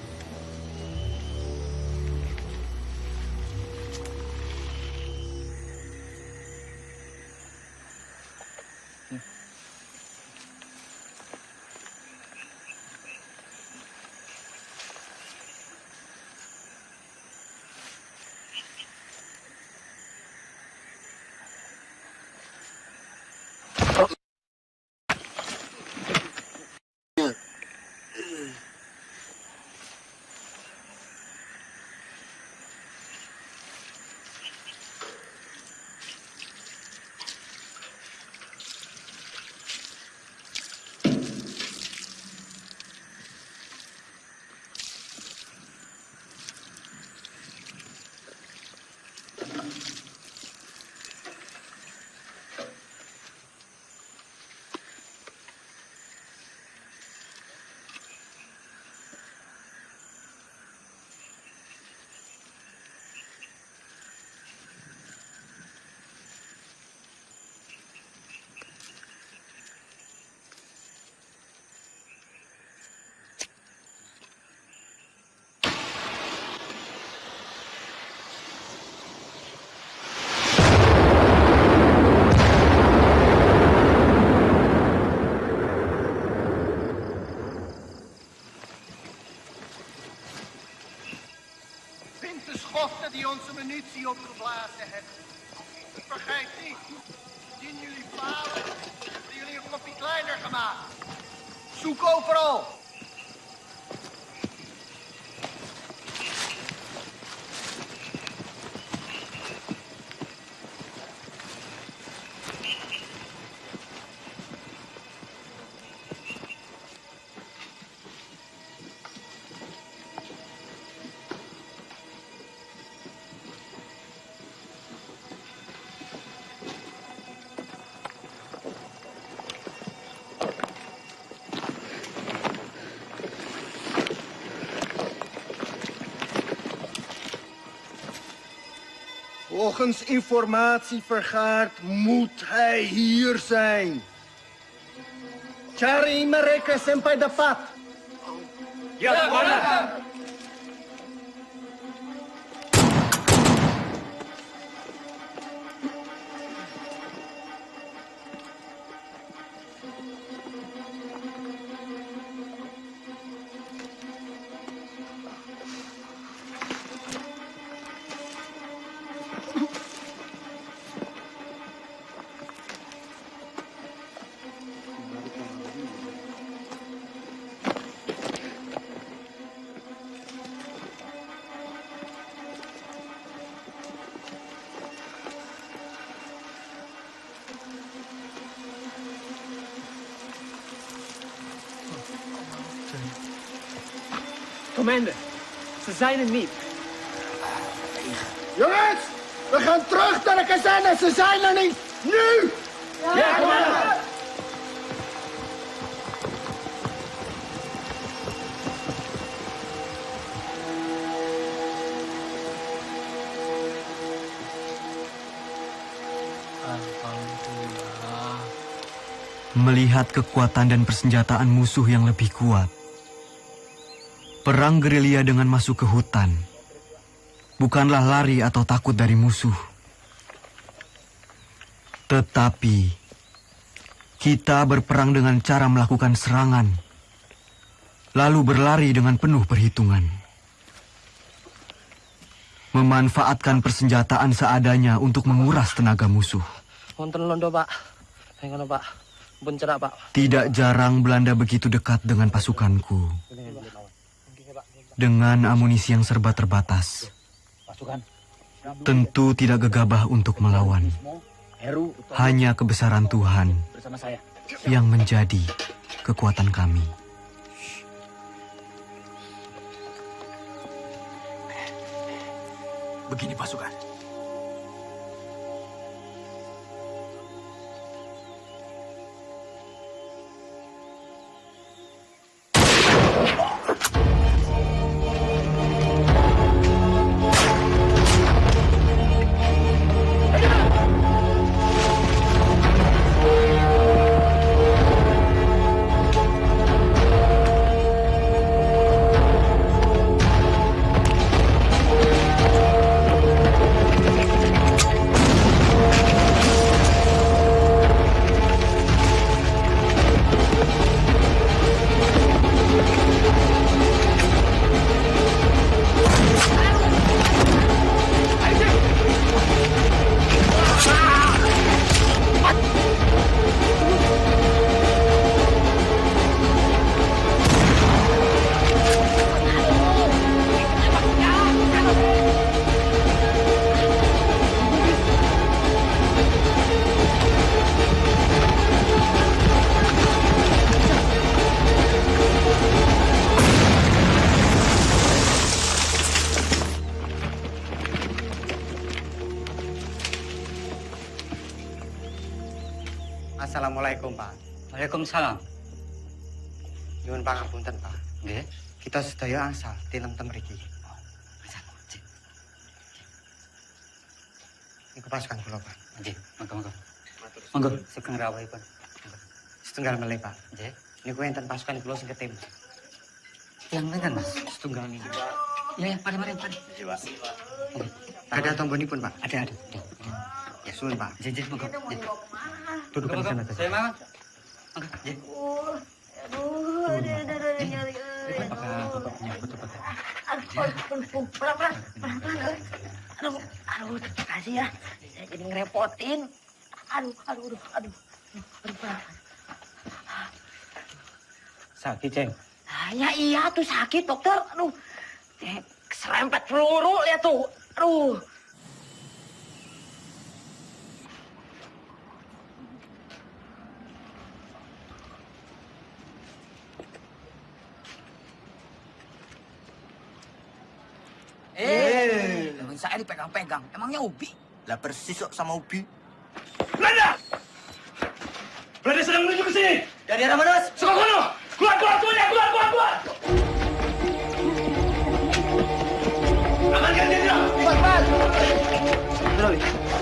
De schoften die onze munitie opgeblazen hebben. Vergeet niet, indien jullie falen, hebben jullie een kopje kleiner gemaakt. Zoek overal. Volgens informatie vergaard moet hij hier zijn. Cari mereka sampai dapat. Ya, Komandan. Commander, ze zijn er niet. Jongens, we gaan terug naar de kazerne. Ze zijn er niet. Nu! Ja, commander! Melihat kekuatan dan persenjataan musuh yang lebih kuat, perang gerilya dengan masuk ke hutan bukanlah lari atau takut dari musuh. Tetapi kita berperang dengan cara melakukan serangan, lalu berlari dengan penuh perhitungan. Memanfaatkan persenjataan seadanya untuk menguras tenaga musuh. Wonten londo, Pak. Ngono, Pak. Pun cerak, Pak. Tidak jarang Belanda begitu dekat dengan pasukanku. Dengan amunisi yang serba terbatas, tentu tidak gegabah untuk melawan. Hanya kebesaran Tuhan yang menjadi kekuatan kami. Begini pasukan. Assalamualaikum, Pak. Waalaikumsalam. Nyuwun pangapunten, Pak. Nggih. Kita sedaya asal tintem mriki. Niku pasukan kula, Pak. Nggih, monggo. Monggo, sugeng rawuhipun. Setunggal melih, Pak. Nggih. Niku enten pasukan kula sing ketim. Yang pinten, Mas? Setunggal niki. Ya, mari. Ada tombolipun, Pak. Ada. Ya, suwun, Pak. Nggih, monggo. Duduk di sana. Saya mau. Monggo, nggih. Aduh, terima kasih ya. Saya jadi ngerepotin. Aduh. Sakit, Ceng. Ya iya tuh sakit, dokter. Aduh, serempet peluru lihat tuh. Aduh. Saya dipegang-pegang. Emangnya Ubi? Lah persis kok sama Ubi. Belanda! Belanda sedang menuju ke sini! Dari arah mana, Mas? Sekolah kono! Keluar! Amankan jenderal! Cepat!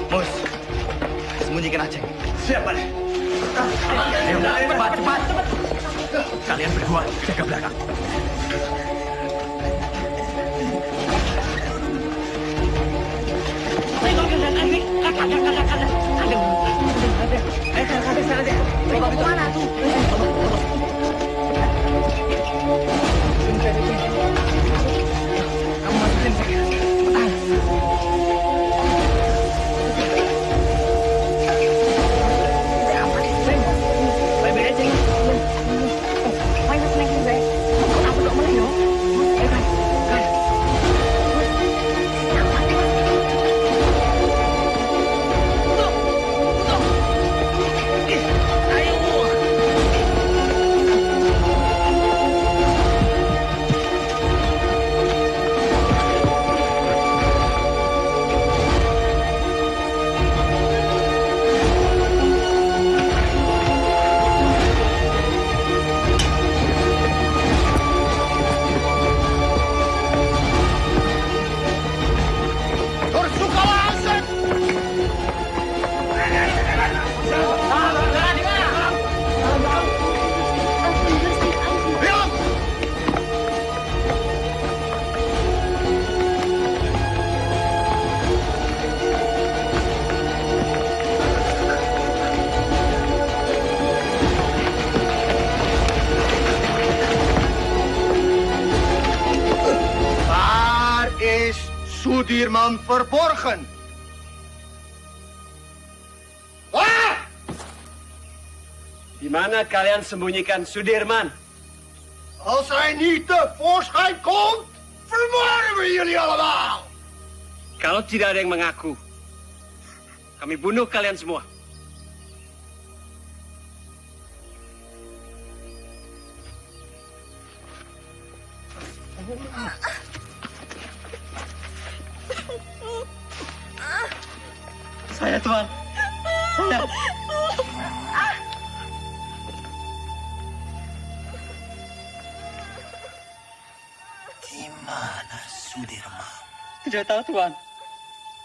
Mus, sembunyikan aja. Siap, Pak. Ayo, cepat! Kalian berdua jaga belakang. Kemana tuh? Kamu masukin saya. Sudirman verborgen. Di mana kalian sembunyikan Sudirman? Als hij niet tevoorschijn komt, vermoorden we jullie allemaal. Kalau tidak ada yang mengaku, kami bunuh kalian semua. Saya, Tuan. Saya. Di mana Sudirman? Tidak tahu, Tuan.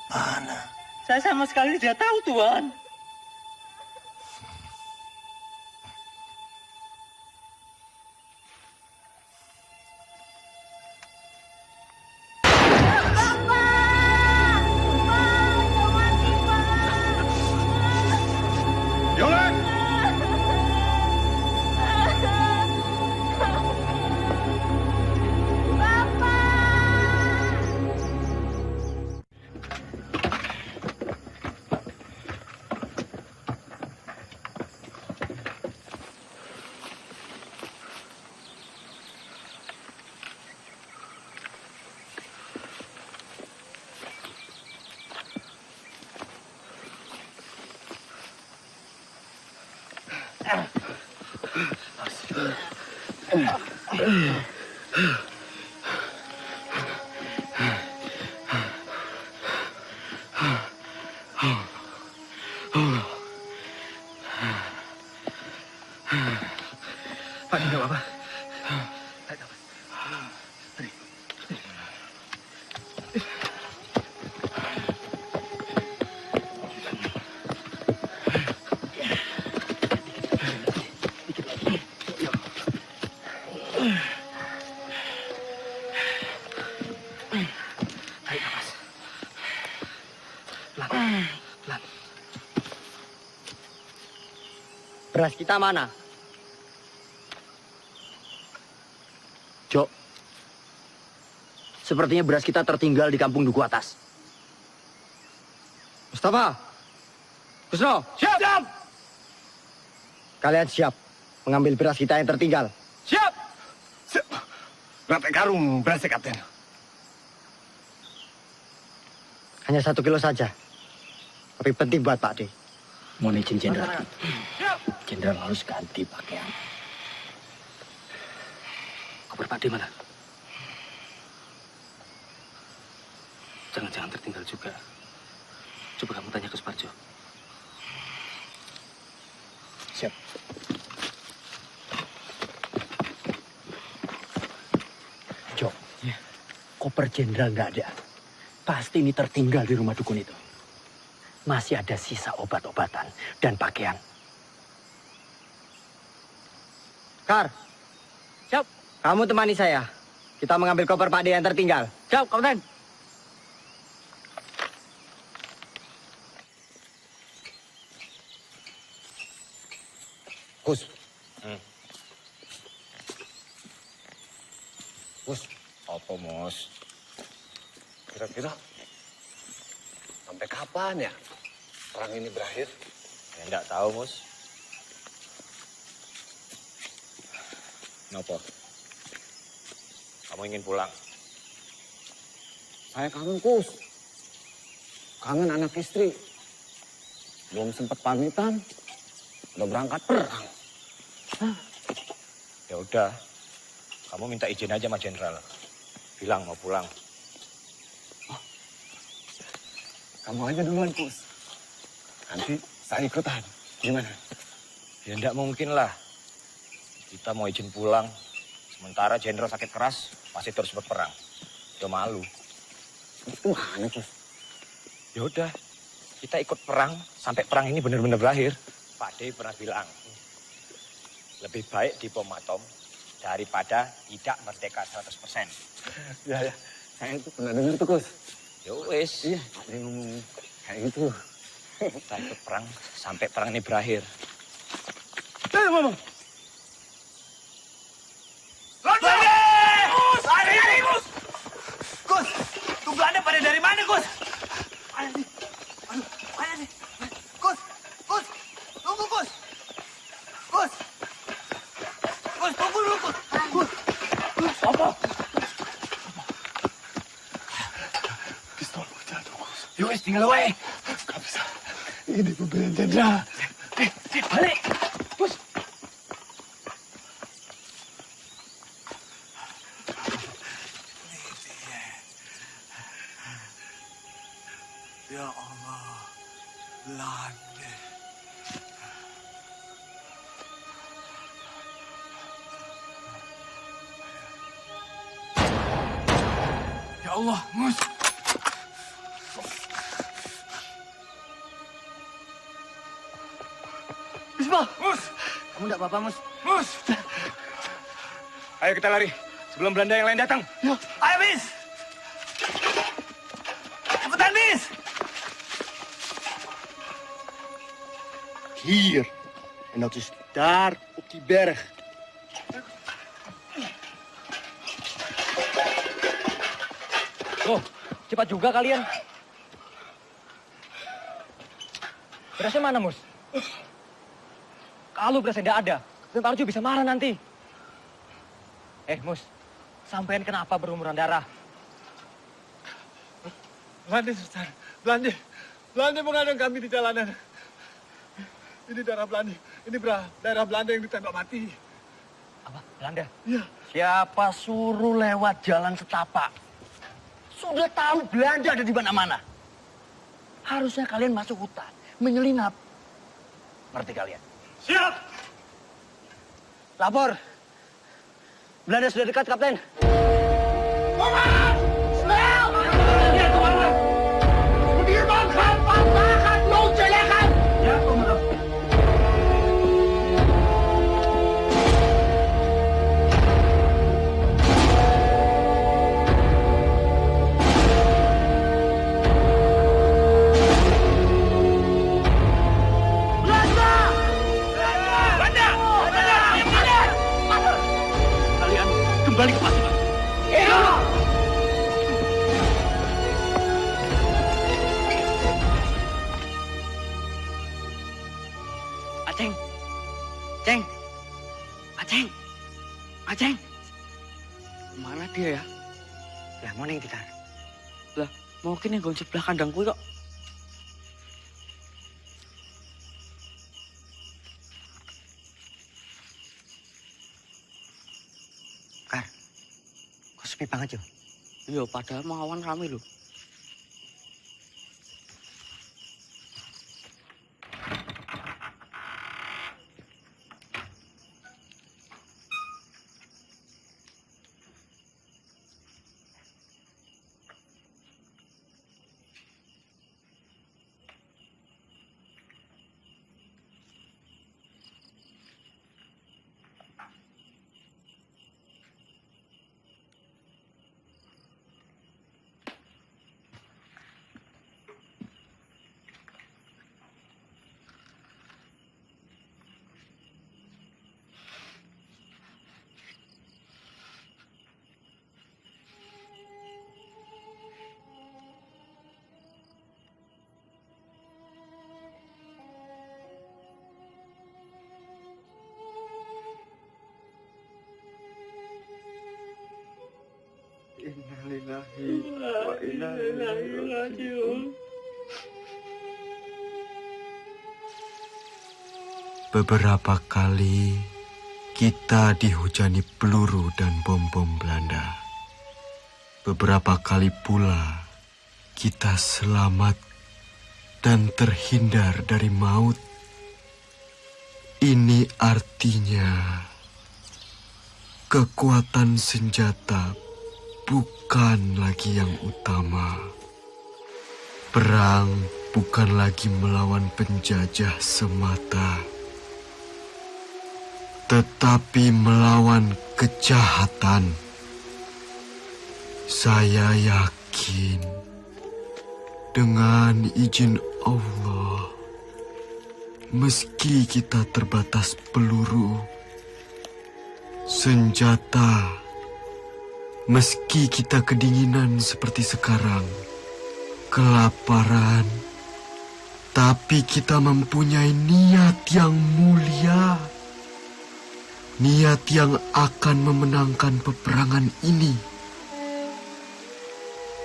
Mana? Saya sama sekali tidak tahu, Tuan. Beras kita mana? Jok, sepertinya beras kita tertinggal di kampung Duku Atas. Mustafa, Kusno, Siap! kalian siap mengambil beras kita yang tertinggal? Siap! Berapa karung berasnya, Kapten? Hanya 1 kilo saja. Tapi penting buat Pak D. Mohon izin, Jenderal. Jenderal harus ganti pakaian. Koper Pak D mana? Jangan-jangan tertinggal juga. Coba kamu tanya ke Suparjo. Siap. Jok, koper Jenderal nggak ada. Pasti ini tertinggal di rumah dukun itu. Masih ada sisa obat-obatan dan pakaian. Kar, siap. Kamu temani saya. Kita mengambil koper Pak D yang tertinggal. Siap, Kapten. Kus. Kus, apa Mos? Kira-kira sampai kapan ya perang ini berakhir? Ya, enggak tahu, Mus. Kenapa? Kamu ingin pulang? Saya kangen, Kus. Kangen anak istri. Belum sempat pamitan, udah berangkat perang. Ya udah, kamu minta izin aja sama Jenderal. Bilang mau pulang. Kamu aja duluan, Kus. Nanti saya ikutan. Gimana? Ya enggak mungkin lah. Kita mau izin pulang, sementara Jenderal sakit keras, masih terus berperang. Udah malu. Itu mana, Kus? Ya udah, kita ikut perang sampai perang ini benar-benar berakhir. Pak D pernah bilang, lebih baik dibom atom daripada tidak merdeka 100%. Ya. Saya itu pernah dengar tuh, Kus. Ya wis. Iya, Pak D ngomong kayak gitu. Kita ikut perang sampai perang ini berakhir. Ngomong. Gus! Lari, Gus! Gus! Tuh Belanda pada dari mana, Gus? Mana nih? Mana nih? Gus! Gus! Tunggu, Gus! Gus! Gus, tunggu dulu, Gus! Gus! Gus! Apa? Pistol jatuh, Gus. Yowes, tinggal wae. Gak bisa. Ini pembelian Jenderal. Balik! Gus! Ya Allah, Belanda. Ya Allah, Mus. Bismillah, Mus. Kamu enggak apa-apa, Mus? Mus. Ayo kita lari sebelum Belanda yang lain datang. Ya. Ayo, Bis. Cepetan, Bis. Hier. En dat is daar op die berg. Oh, cepat juga kalian. Berasnya mana, Mus? Kalau berasnya tidak ada, Kapten Parjo bisa marah nanti. Mus, sampean kenapa berumuran darah? Belanda, Sultan. Belanda. Belanda mengadang kami di jalanan. Ini daerah Belanda. Ini daerah Belanda yang ditembak mati. Apa? Belanda? Iya. Siapa suruh lewat jalan setapak? Sudah tahu Belanda ada di mana-mana. Harusnya kalian masuk hutan, menyelinap. Ngerti kalian? Siap! Lapor. Belanda sudah dekat, Kapten. Belanda! pasukan. Aceng. Ceng. Aceng. Aceng. Mana dia ya? Lah mau neng tikar. Lah mungkin yang gon sebelah kandangku kok. Kar. Kok sepi banget yo? Iya, padahal mau awan rame lho. Innalillahi wa inna ilaihi raji'un. Beberapa kali kita dihujani peluru dan bom-bom Belanda. Beberapa kali pula kita selamat dan terhindar dari maut. Ini artinya kekuatan senjata bukan lagi yang utama. Perang bukan lagi melawan penjajah semata, tetapi melawan kejahatan. Saya yakin dengan izin Allah, meski kita terbatas peluru, senjata, meski kita kedinginan seperti sekarang, kelaparan, tapi kita mempunyai niat yang mulia. Niat yang akan memenangkan peperangan ini.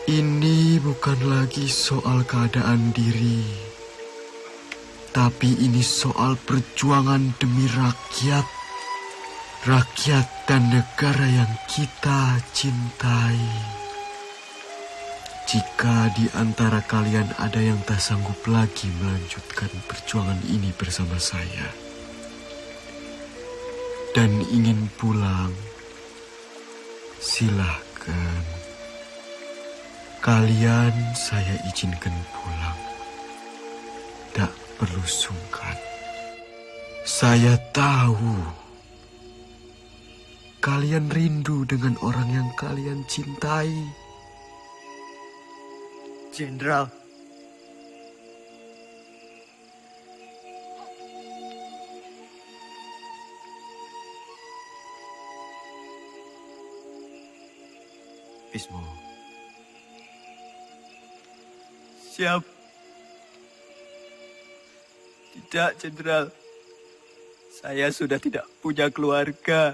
Ini bukan lagi soal keadaan diri, tapi ini soal perjuangan demi rakyat. Rakyat dan negara yang kita cintai. Jika di antara kalian ada yang tak sanggup lagi melanjutkan perjuangan ini bersama saya dan ingin pulang, silahkan. Kalian saya izinkan pulang. Tak perlu sungkan. Saya tahu kalian rindu dengan orang yang kalian cintai. Jenderal. Bismo. Siap. Tidak, Jenderal. Saya sudah tidak punya keluarga.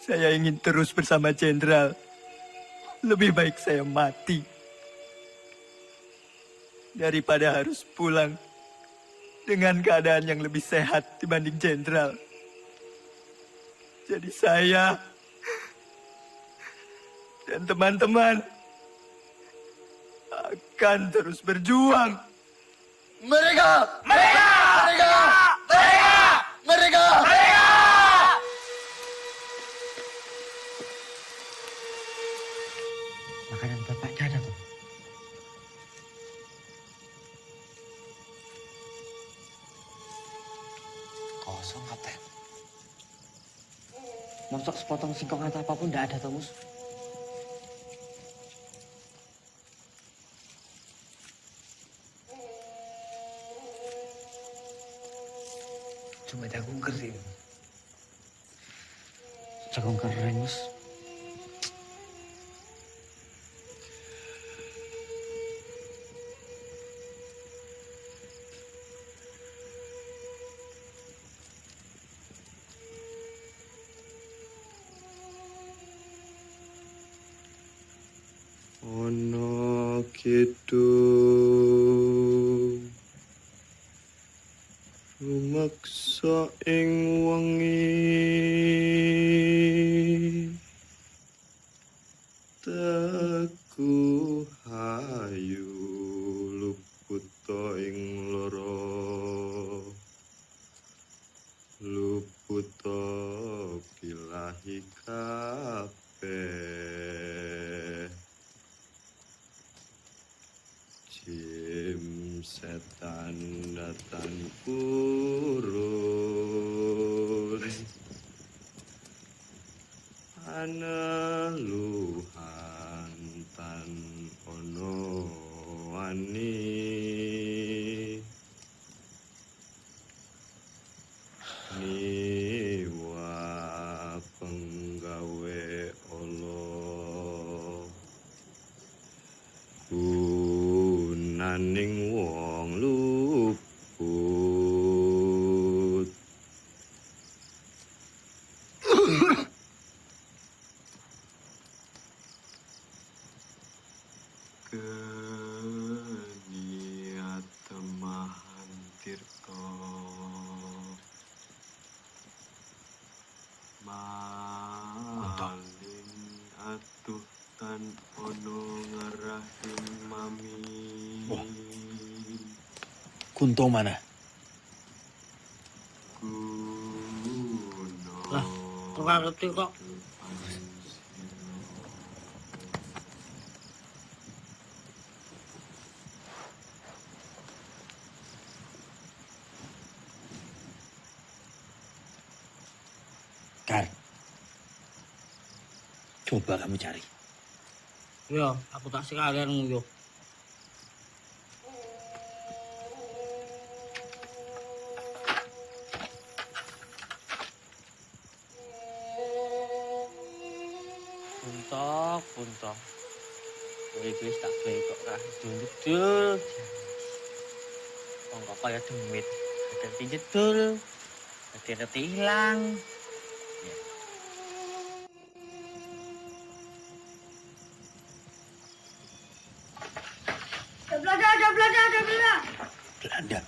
Saya ingin terus bersama Jenderal. Lebih baik saya mati daripada harus pulang dengan keadaan yang lebih sehat dibanding Jenderal. Jadi saya dan teman-teman akan terus berjuang. Mereka! Mereka! Mereka! Mereka! Mereka! Mereka! Makanan bapaknya ada tuh. Kosong, Kapten. Mosok sepotong singkong atau apapun tidak ada, Tomus. Cuma aku ngerti. Jagung kering, Mas. Ono kidung rumaksa ing wengi teguh hayu luputa ing lara luputa bilahi kabeh jim setan datang kurun aneluhan tan ono wani niwa penggawe Allah gunaning wong luput keniat temahan tirta malin atuh tan ono ngarahing mami Kunto mana? Lah, ora ngerti kok. Kar, coba kamu cari. Ya, aku tak sekalian nguyuh. Puntok. Kowe wis tak gawe kok ra jedul. Wong kok kaya demit. Dadi jedul. Dadi ilang. Dabla. Belanda.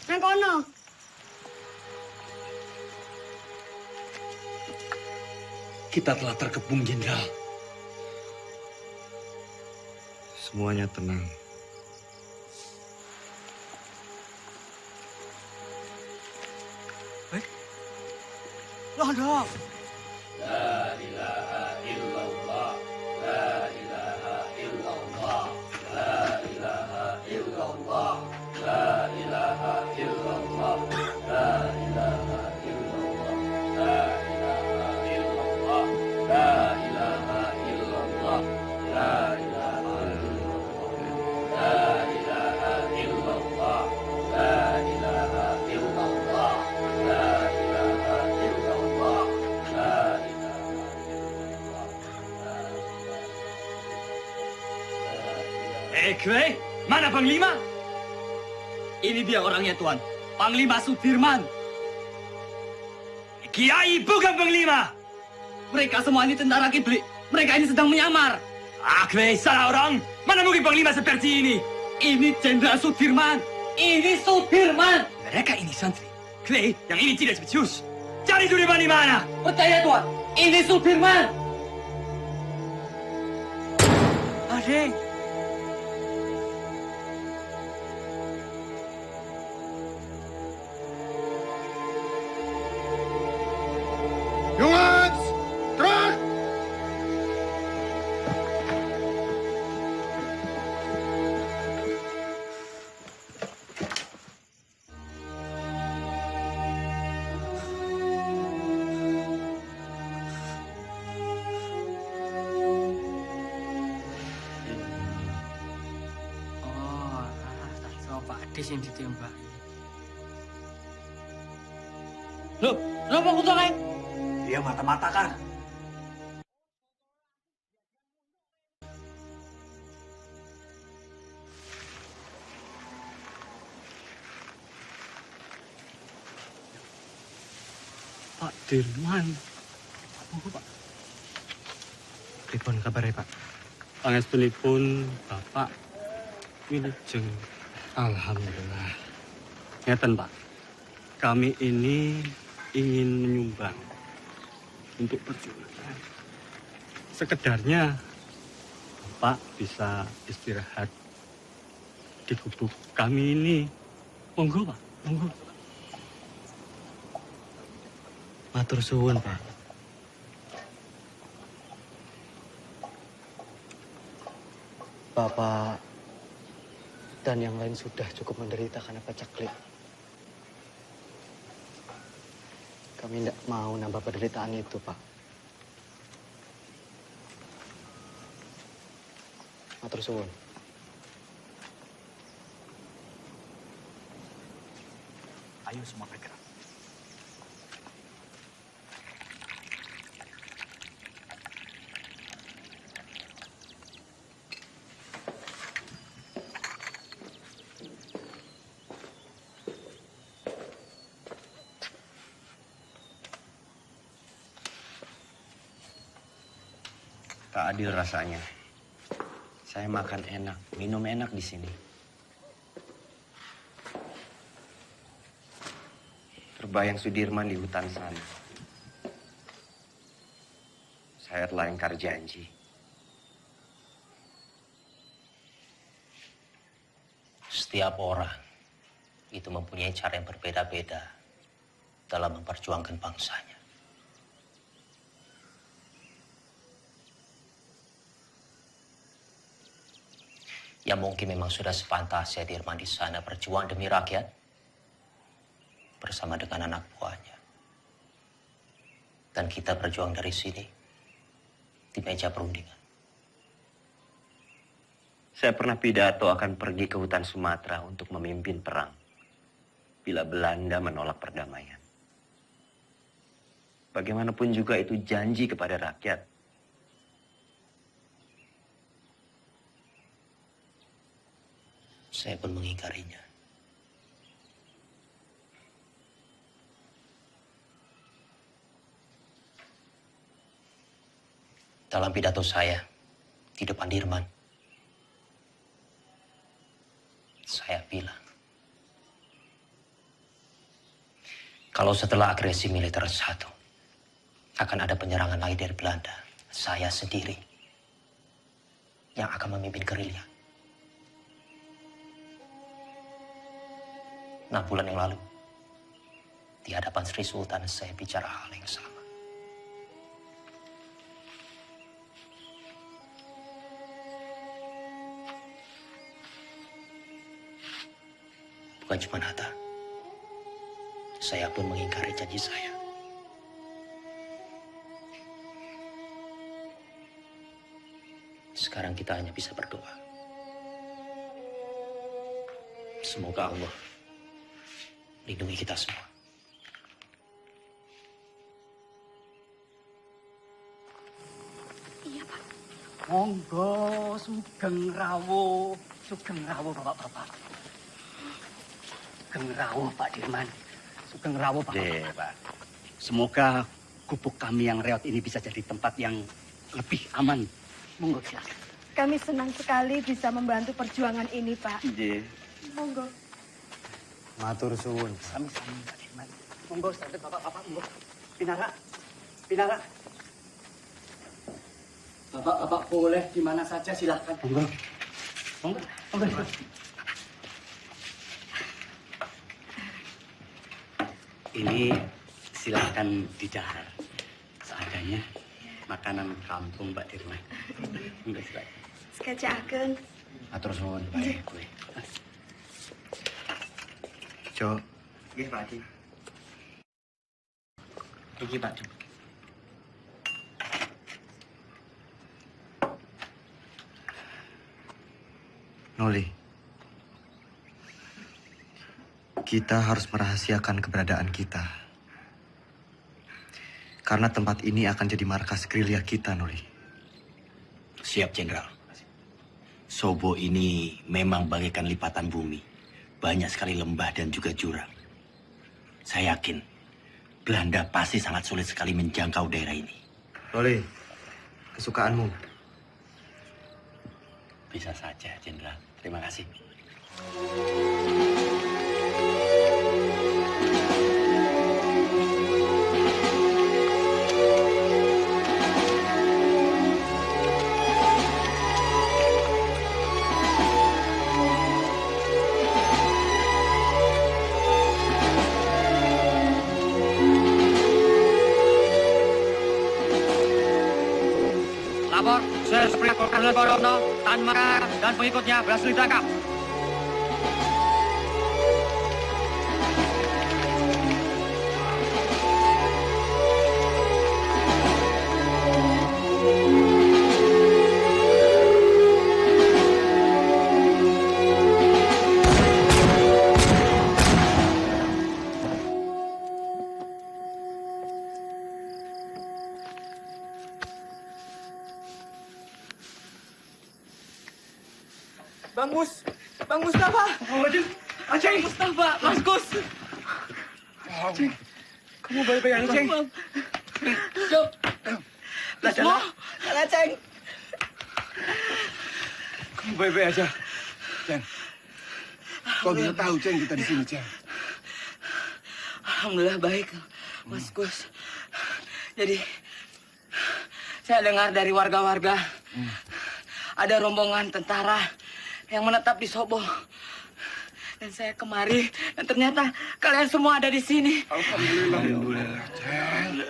Nang kono. Kita telah terkepung, Jenderal. semuanya tenang. Loh. La ilaha illallah. La ilaha illallah. La ilaha illallah. La ilaha illallah. La ilaha illallah. La ilaha illallah. La ilaha illallah. La ilaha illallah. La ilaha illallah. La ilaha illallah. La ilaha illallah. Kwei, mana Panglima? Ini dia orangnya, Tuan. Panglima Sudirman. Kiai bukan Panglima. Mereka semua ini tentara kiblik. Mereka ini sedang menyamar. Kwei, salah orang. Mana mungkin Panglima seperti ini? Ini Jenderal Sudirman. Ini Sudirman. Mereka ini santri. Kwei, yang ini tidak spesius. Cari Sudirman di mana? Percaya, Tuan. Ini Sudirman. Adik. Jongens, terug! Oh, tak coba Ades yang ditembak. Loh, kenapa aku tak dia mata-mata kan? Pak Dirman. Pak. Pripun kabarnya, Pak? Pangestunipun Bapak wilujeng. Alhamdulillah. Ngeten, Pak. Kami ini ingin menyumbang untuk perjuangan. Sekedarnya Bapak bisa istirahat di gubuk kami ini. Monggo, Pak. Monggo. Matur suwun, Pak. Bapak dan yang lain sudah cukup menderita karena pacaklik. Kami tidak mau nambah penderitaan itu, Pak. Matur suwun. Ayo semua bergerak. Tak adil rasanya. Saya makan enak, minum enak di sini. Terbayang Sudirman di hutan sana. Saya telah ingkar janji. Setiap orang itu mempunyai cara yang berbeda-beda dalam memperjuangkan bangsanya. Ya mungkin memang sudah sepantasnya Dirman di sana berjuang demi rakyat bersama dengan anak buahnya. Dan kita berjuang dari sini di meja perundingan. Saya pernah pidato akan pergi ke hutan Sumatera untuk memimpin perang bila Belanda menolak perdamaian. Bagaimanapun juga itu janji kepada rakyat. Saya pun mengingkarinya. Dalam pidato saya di depan Dirman, saya bilang, kalau setelah agresi militer satu, akan ada penyerangan lagi dari Belanda, saya sendiri yang akan memimpin gerilya. 6 bulan yang lalu, di hadapan Sri Sultan saya bicara hal yang sama. Bukan cuma Hatta, saya pun mengingkari janji saya. Sekarang kita hanya bisa berdoa. Semoga Allah lindungi kita semua. Iya, Pak. Monggo, sugeng rawuh bapak-bapak. Sugeng rawuh Pak Dirman. Sugeng rawuh Pak. Pak. Semoga gubuk kami yang reot ini bisa jadi tempat yang lebih aman. Monggo silakan. Kami senang sekali bisa membantu perjuangan ini, Pak. Nggih. Monggo. Matur suwun. Sami-sami Pak Dirman. Monggo sadep bapak-bapak, monggo. Pinara. Pinara. Bapak-bapak boleh di mana saja silakan. Monggo. Monggo. Monggo. Ini silakan didahar. Seadanya makanan kampung Pak Dirman. Monggo silakan. Sekejapkan. Matur suwun, Pak. Jo. Nggih, Pak Haji. Iki, Pak. Noli. Kita harus merahasiakan keberadaan kita Karena tempat ini akan jadi markas gerilya kita, Noli. Siap, Jenderal. Sobo ini memang bagaikan lipatan bumi. Banyak sekali lembah dan juga jurang. Saya yakin Belanda pasti sangat sulit sekali menjangkau daerah ini. Noli, kesukaanmu. Bisa saja, Jenderal. Terima kasih. Lapor, Sersprint Kolonel Korono, Tan Makar, dan pengikutnya berhasil ditangkap. Bang Mustafa. Aceng, Mustafa, Mas Gus. Aceng, kamu baik-baik aja, Aceng. Semua, Aceng. Kamu baik-baik aja, Ceng. Kau bisa tahu, Ceng, kita di sini, Ceng. Alhamdulillah baik, Mas Gus. Jadi, saya dengar dari warga-warga ada rombongan tentara yang menetap di Sobo. Dan saya kemari, dan ternyata kalian semua ada di sini. Alhamdulillah. Alhamdulillah, Ceng.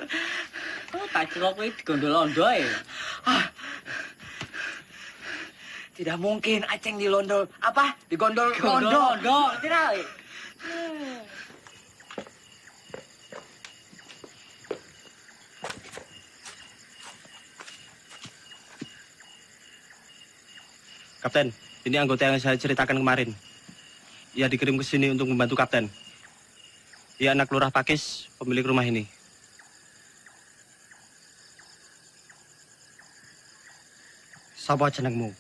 Oh, tak celok itu gondol-ondo ya. Tidak mungkin Aceng dilondol. Apa? Digondol ondo. Tidak. Kapten, ini anggota yang saya ceritakan kemarin. Ia dikirim ke sini untuk membantu Kapten. Ia anak Lurah Pakis, pemilik rumah ini. Sapa jenengmu?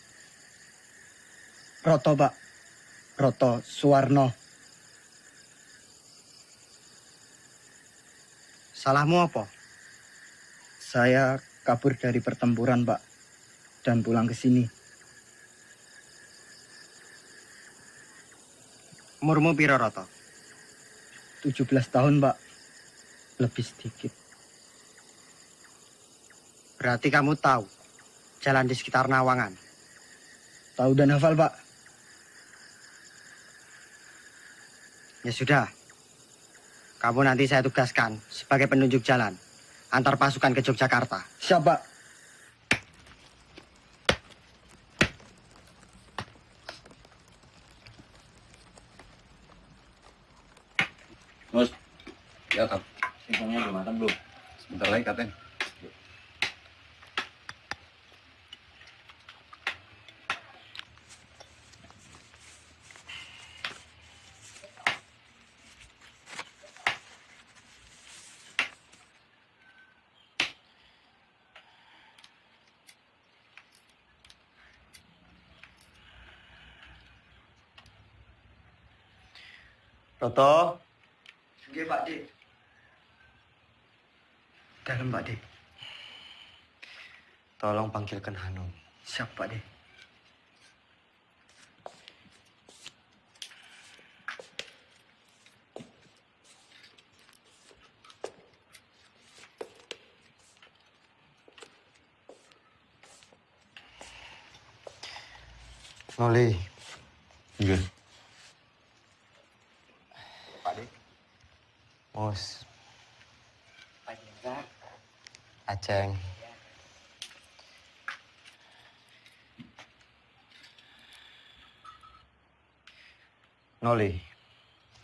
Roto, Pak. Roto Suwarno. Salahmu apa? Saya kabur dari pertempuran, Pak. Dan pulang ke sini. Umurmu piro, Roto? 17 tahun, Pak. Lebih sedikit. Berarti kamu tahu jalan di sekitar Nawangan? Tahu dan hafal, Pak. Ya sudah. Kamu nanti saya tugaskan sebagai penunjuk jalan antar pasukan ke Yogyakarta. Siap, Pak. Mus, ya Kap. Singkongnya udah matang belum? Sebentar lagi, Kapten. Roto. Nggih, Pak Dik. Dalam, Pak Dik. Tolong panggilkan Hanum. Siap, Pak Dik. Noli. Iya. Pak Dik. Mus. Aceng. Noli.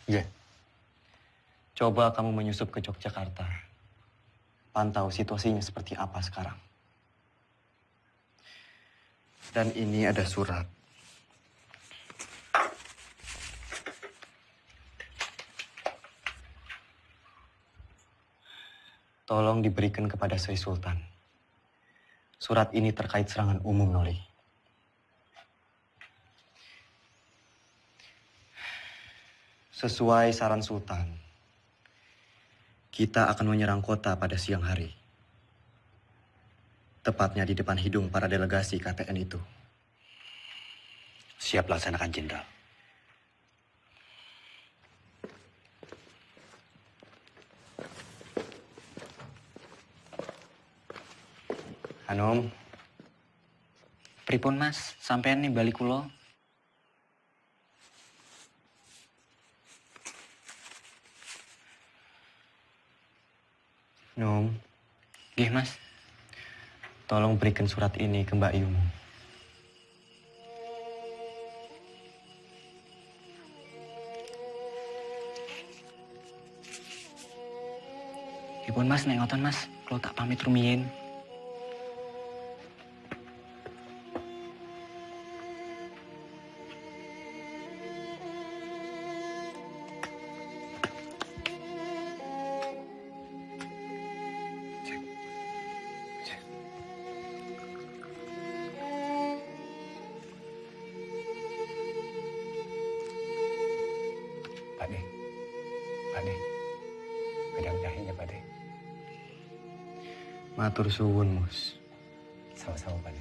Iya. Coba kamu menyusup ke Yogyakarta. Pantau situasinya seperti apa sekarang. Dan ini ada surat. Tolong diberikan kepada Sri Sultan. Surat ini terkait serangan umum, Noli. Sesuai saran Sultan, kita akan menyerang kota pada siang hari. Tepatnya di depan hidung para delegasi KTN itu. Siap laksanakan, Jenderal. Anom. Pripun Mas, sampean nimbali kula? Nom. Nggih, Mas. Tolong berikan surat ini ke Mbak Yumu. Pripun Mas, nek ngoten Mas, kula tak pamit rumiyin. Pak De, pedang jahitnya Pak De. Matur suwun, Mus. Sama-sama Pak De.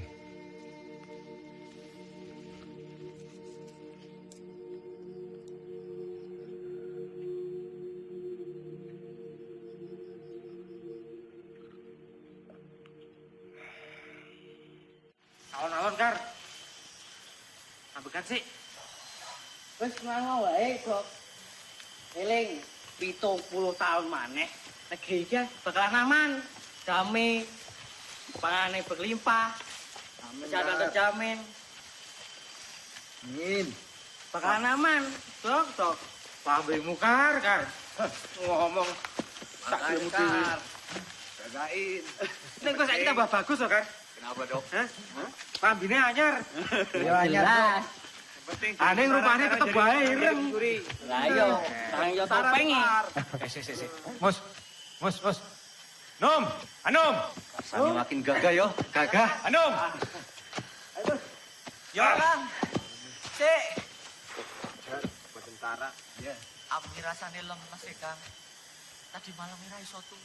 Alon-alon, Kar. Ambekan sih. Wes ngono wae, Bok. Eling 70 tahun maneh negeri iki bakalan aman, damai, pangane berlimpah, kesehatan terjamin. Amin. Bakalan aman, Dok. Pambemu Kar. Ngomong tak ilmu dhewe. Jagain. Nek kok saiki tambah bagus kok, Kar. Kenapa, Dok? Hah? Pambine anyar. Iya, anyar, Dok. Aneh rupanya tetep bae ireng. Lah iya, sang yo topengi. Si. Mus. Nom, Anom. Rasanya makin gagah yo, gagah. Anom. Ya, Kang. Sik. Tentara. Ya. Aku rasane lemes ya, Kang. Tadi malam ora iso turu.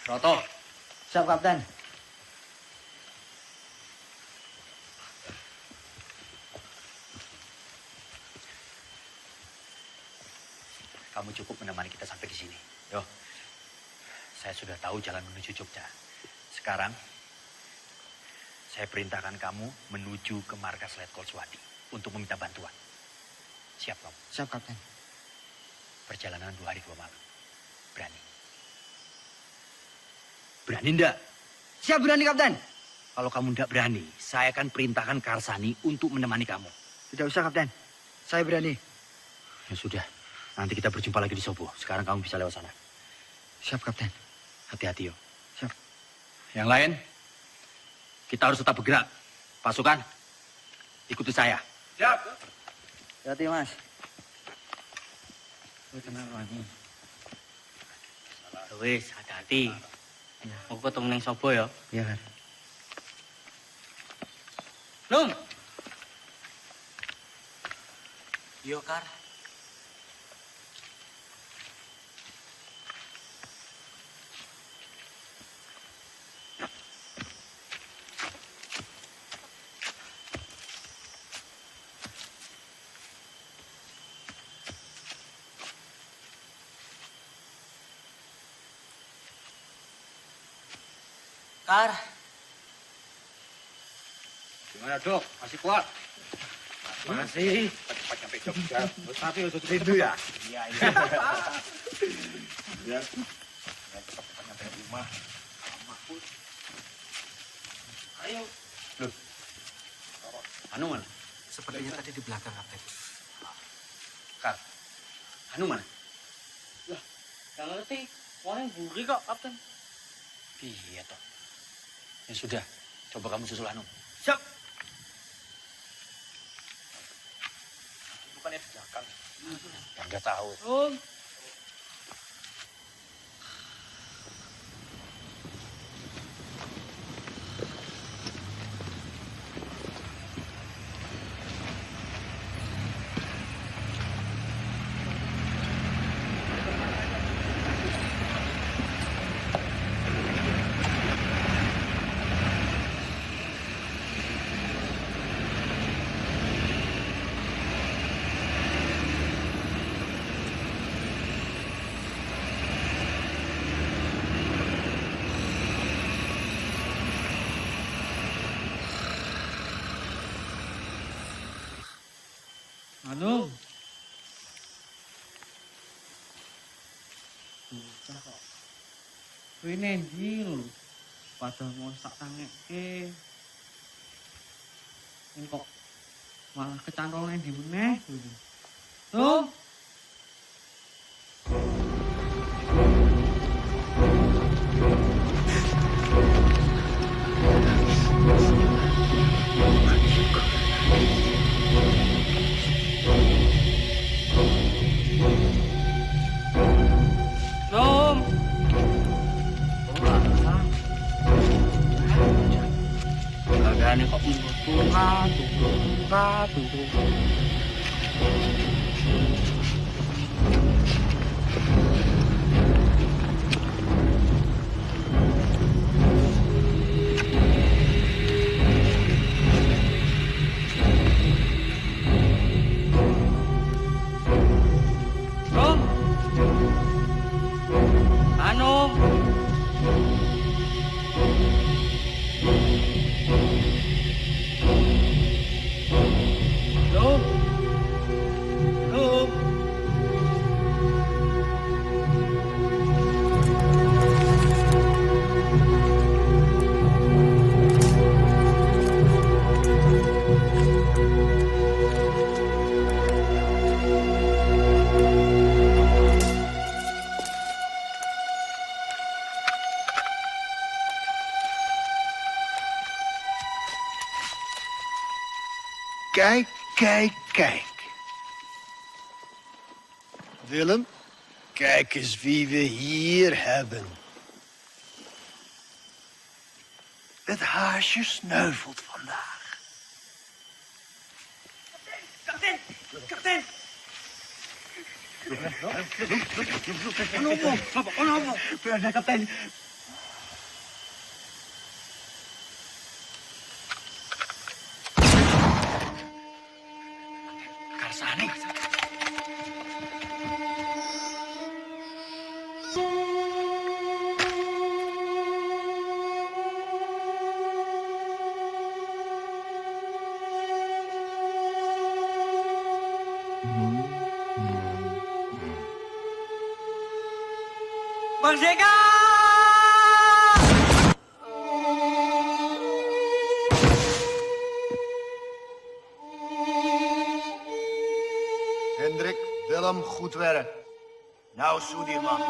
Roto. Siap, Kapten. Kamu cukup menemani kita sampai di sini. Yo, saya sudah tahu jalan menuju Jogja. Sekarang, saya perintahkan kamu menuju ke markas Letkol Suwadi untuk meminta bantuan. Siap, kamu? Siap, Kapten. Perjalanan 2 hari 2 malam. Berani? Berani ndak? Siap, berani, Kapten. Kalau kamu ndak berani, saya akan perintahkan Karsani untuk menemani kamu. Tidak usah, Kapten. Saya berani. Ya sudah, nanti kita berjumpa lagi di Sobo. Sekarang kamu bisa lewat sana. Siap, Kapten. Hati-hati, yo. Siap. Yang lain, kita harus tetap bergerak. Pasukan, ikuti saya. Siap. Hati, Mas. Wis, hati-hati. Aku ketemu ning Sobo ya. Iya, Kar. Num. Yo, Kar. Kar. Gimana, Dok? Masih kuat? Masih. Cepat sampai Jogja. Tapi untuk rindu ya? Iya. Ya. Cepat sampai rumah. Mahfud. Ayo. Loh. Anu mana? Sepertinya tadi di belakang, Kapten. Kar. Anu mana? Lah, gak ngerti. Wong buri kok, Kapten. Iya toh. Ya sudah, coba kamu susul Anu. Siap. Bukannya di belakang. Enggak tahu. Anu. Bocah kok. Kuwi nendi lho. Padahal mau sak tangeke. Ini kok malah kecantol nendi meneh. Tuh. Rom. Kagane kok tungkah. Rom. Anu. Rom. Rom. Kijk, kijk, kijk. Willem, kijk eens wie we hier hebben. Het haasje sneuvelt vandaag. Kapten! Kapten! Ano kapten? Karsane. Merdeka! Hendrik, Willem, goed werk. Nou, Soedirman.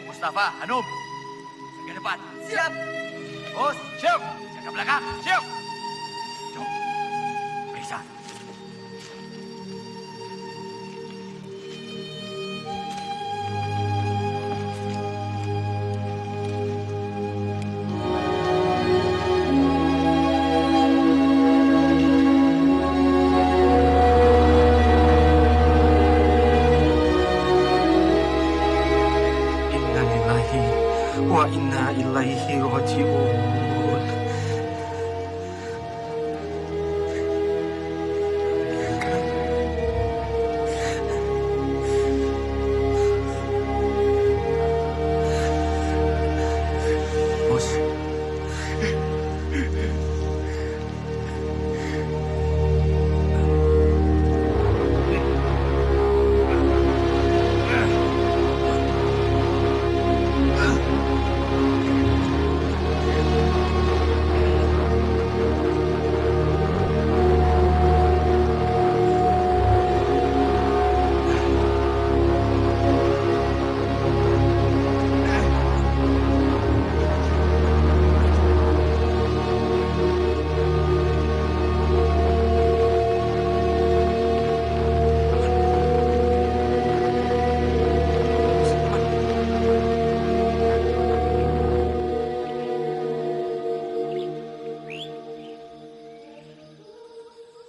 Mustafa, Hanum, jaga depan. Siap. Bos, siap. Jaga belakang. Siap. Jom. Periksa. Wa inna ilaihi raji'un.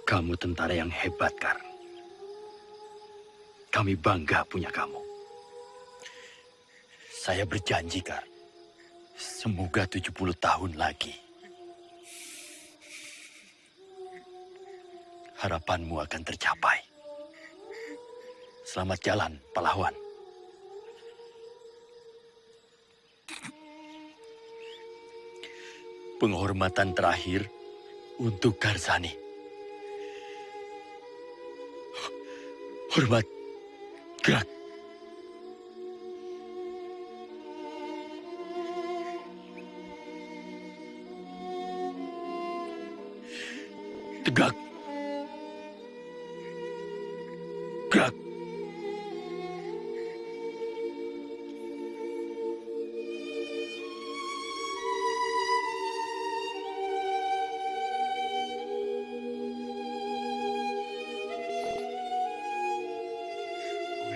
Kamu tentara yang hebat, Kar. Kami bangga punya kamu. Saya berjanji, Kar. Semoga 70 tahun lagi. Harapanmu akan tercapai. Selamat jalan, pahlawan. Penghormatan terakhir untuk Garzani. Hormat, gerak. Tegak. Gerak.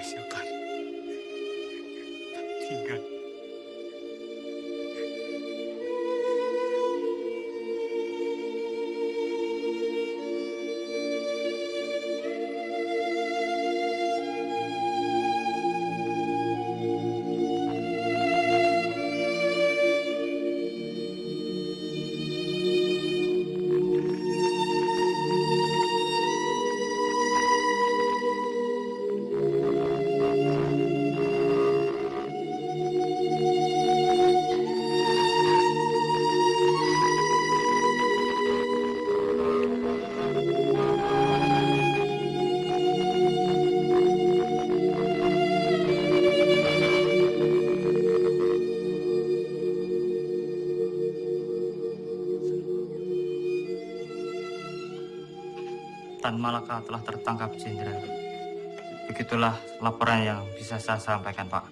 Silakan. Tinggal. Tan Malaka telah tertangkap, Jenderal. Begitulah laporan yang bisa saya sampaikan, Pak.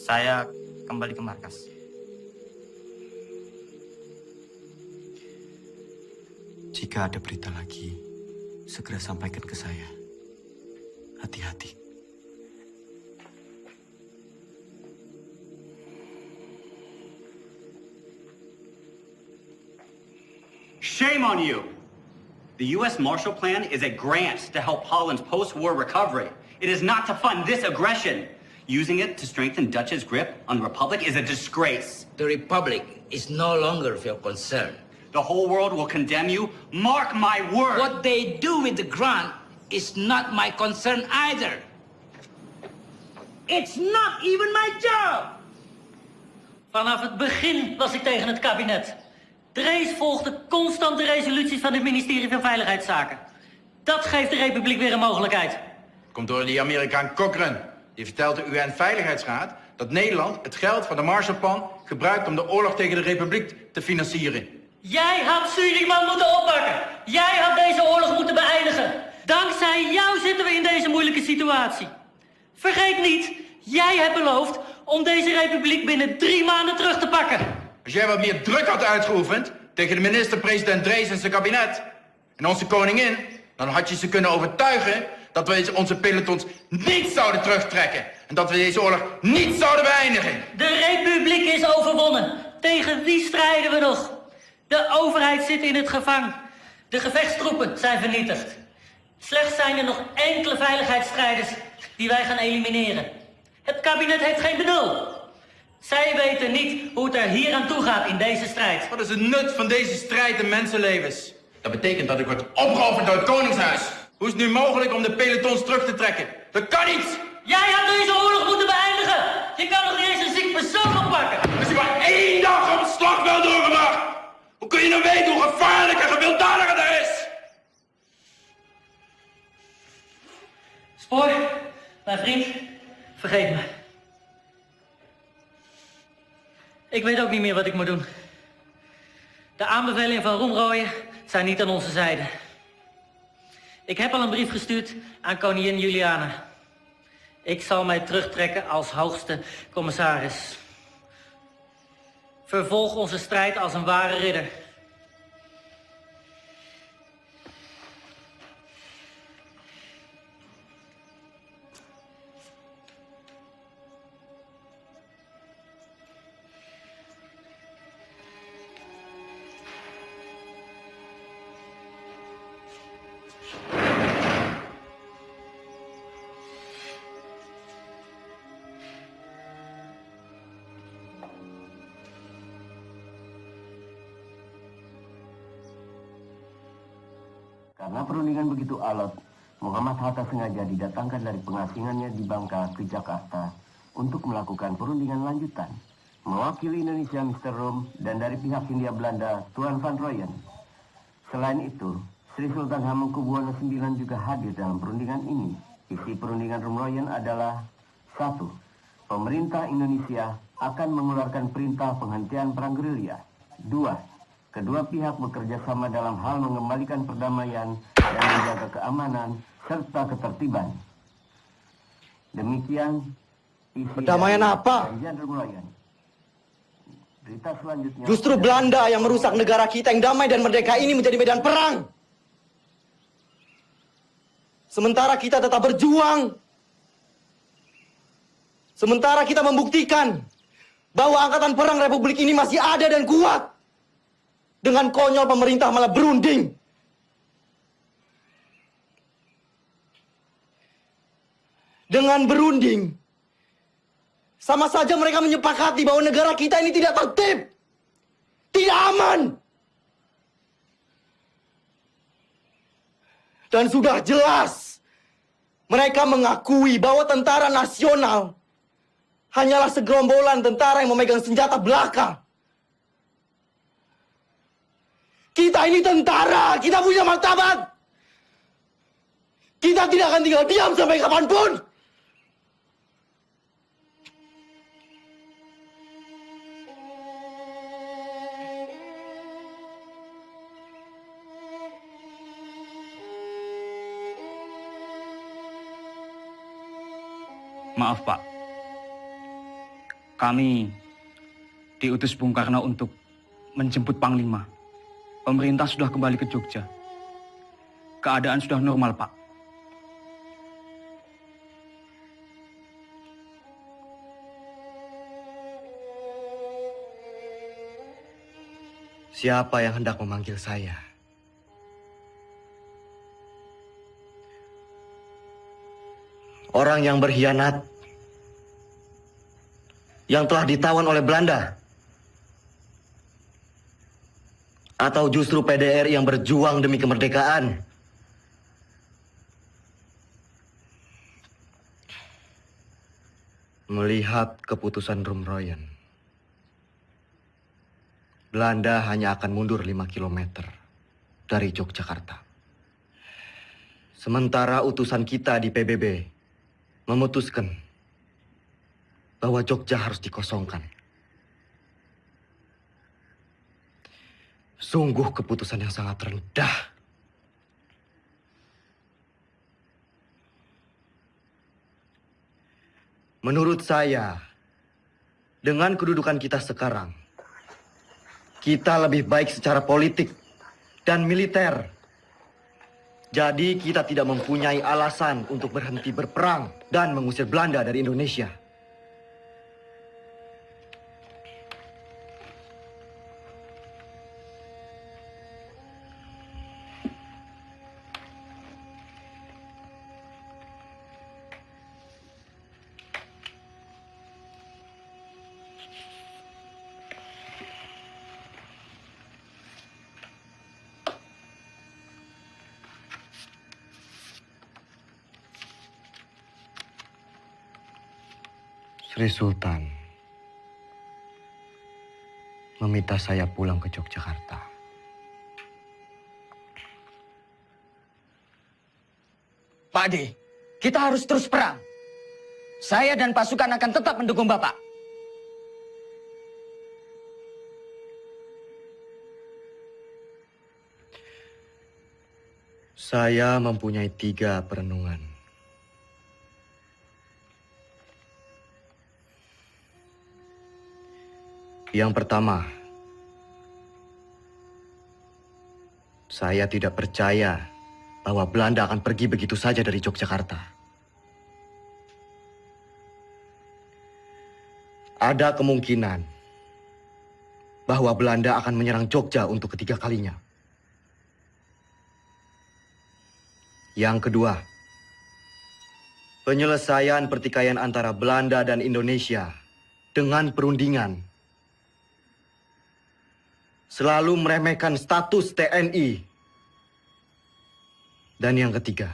Saya kembali ke markas. Jika ada berita lagi, segera sampaikan ke saya. Hati-hati. Shame on you! The U.S. Marshall Plan is a grant to help Holland's post-war recovery. It is not to fund this aggression. Using it to strengthen Dutch's grip on the Republic is a disgrace. The Republic is no longer of your concern. The whole world will condemn you. Mark my word! What they do with the grant is not my concern either. It's not even my job! Vanaf het begin was ik tegen het kabinet. Drees volgde constant de resoluties van het ministerie van Veiligheidszaken. Dat geeft de Republiek weer een mogelijkheid. Komt door die Amerikaan Cochrane. Die vertelt de UN-veiligheidsraad dat Nederland het geld van de Marshallplan gebruikt om de oorlog tegen de Republiek te financieren. Jij had Suleiman moeten oppakken. Jij had deze oorlog moeten beëindigen. Dankzij jou zitten we in deze moeilijke situatie. Vergeet niet, jij hebt beloofd om deze republiek binnen 3 maanden terug te pakken. Als jij wat meer druk had uitgeoefend tegen de minister-president Drees en zijn kabinet en onze koningin, dan had je ze kunnen overtuigen dat we onze pelotons niet zouden terugtrekken en dat we deze oorlog niet zouden beëindigen. De republiek is overwonnen. Tegen wie strijden we nog? De overheid zit in het gevangen. De gevechtstroepen zijn vernietigd. Slechts zijn er nog enkele veiligheidsstrijders die wij gaan elimineren. Het kabinet heeft geen benul. Zij weten niet hoe het er hier aan toe gaat in deze strijd. Wat is het nut van deze strijd in mensenlevens? Dat betekent dat ik word opgeofferd door het Koningshuis. Hoe is het nu mogelijk om de pelotons terug te trekken? Dat kan niet! Jij had deze oorlog moeten beëindigen! Je kan nog niet eens een ziek persoon oppakken! Als je maar 1 dag op het slagveld doorgebracht! Hoe kun je nou weten hoe gevaarlijk en gewelddadig het is? Spoor, mijn vriend, vergeet me. Ik weet ook niet meer wat ik moet doen. De aanbevelingen van Roemrooyen zijn niet aan onze zijde. Ik heb al een brief gestuurd aan koningin Juliana. Ik zal mij terugtrekken als hoogste commissaris. Vervolg onze strijd als een ware ridder. Karena perundingan begitu alot, Muhammad Hatta sengaja didatangkan dari pengasingannya di Bangka ke Jakarta untuk melakukan perundingan lanjutan. Mewakili Indonesia Mr. Rom dan dari pihak Hindia Belanda Tuan Van Rooyen. Selain itu, Sri Sultan Hamengkubuwono IX juga hadir dalam perundingan ini. Isi perundingan Rom Rooyen adalah 1. Pemerintah Indonesia akan mengeluarkan perintah penghentian perang gerilya. 2. Kedua pihak bekerja sama dalam hal mengembalikan perdamaian dan menjaga keamanan serta ketertiban. Demikian isi Perdamaian apa? perjanjian Rom Rooyen. Berita selanjutnya. Justru Belanda yang merusak negara kita yang damai dan merdeka ini menjadi medan perang. Sementara kita tetap berjuang. Sementara kita membuktikan bahwa angkatan perang Republik ini masih ada dan kuat. Dengan konyol pemerintah malah berunding. Dengan berunding, sama saja mereka menyepakati bahwa negara kita ini tidak tertib, tidak aman. Dan sudah jelas, mereka mengakui bahwa tentara nasional hanyalah segerombolan tentara yang memegang senjata belaka. Kita ini tentara, kita punya martabat. Kita tidak akan tinggal diam sampai kapanpun. Maaf, Pak. Kami diutus Bung Karno untuk menjemput Panglima. Pemerintah sudah kembali ke Jogja. Keadaan sudah normal, Pak. Siapa yang hendak memanggil saya? Orang yang berkhianat, yang telah ditawan oleh Belanda, atau justru PDR yang berjuang demi kemerdekaan? Melihat keputusan Rom Rooyen, Belanda hanya akan mundur 5 km dari Yogyakarta. Sementara utusan kita di PBB memutuskan bahwa Jogja harus dikosongkan. Sungguh keputusan yang sangat rendah. Menurut saya, dengan kedudukan kita sekarang, kita lebih baik secara politik dan militer. Jadi kita tidak mempunyai alasan untuk berhenti berperang dan mengusir Belanda dari Indonesia. Sri Sultan meminta saya pulang ke Yogyakarta. Pak Ade, kita harus terus perang. Saya dan pasukan akan tetap mendukung Bapak. Saya mempunyai 3 perenungan. Yang pertama, saya tidak percaya bahwa Belanda akan pergi begitu saja dari Yogyakarta. Ada kemungkinan bahwa Belanda akan menyerang Jogja untuk ketiga kalinya. Yang kedua, penyelesaian pertikaian antara Belanda dan Indonesia dengan perundingan selalu meremehkan status TNI Dan yang ketiga,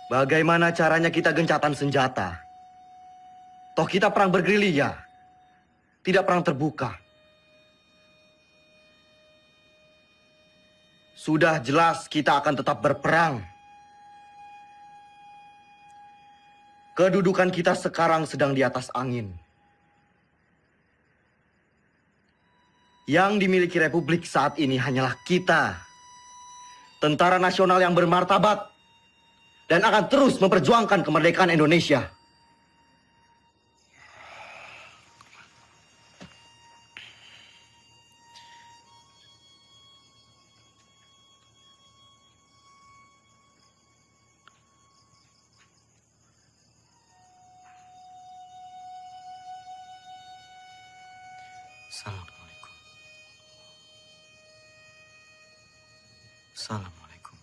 bagaimana caranya kita gencatan senjata? Toh kita perang bergerilya, tidak perang terbuka. Sudah jelas kita akan tetap berperang. Kedudukan kita sekarang sedang di atas angin. Yang dimiliki Republik saat ini hanyalah kita, tentara nasional yang bermartabat dan akan terus memperjuangkan kemerdekaan Indonesia. Assalamualaikum. Assalamualaikum.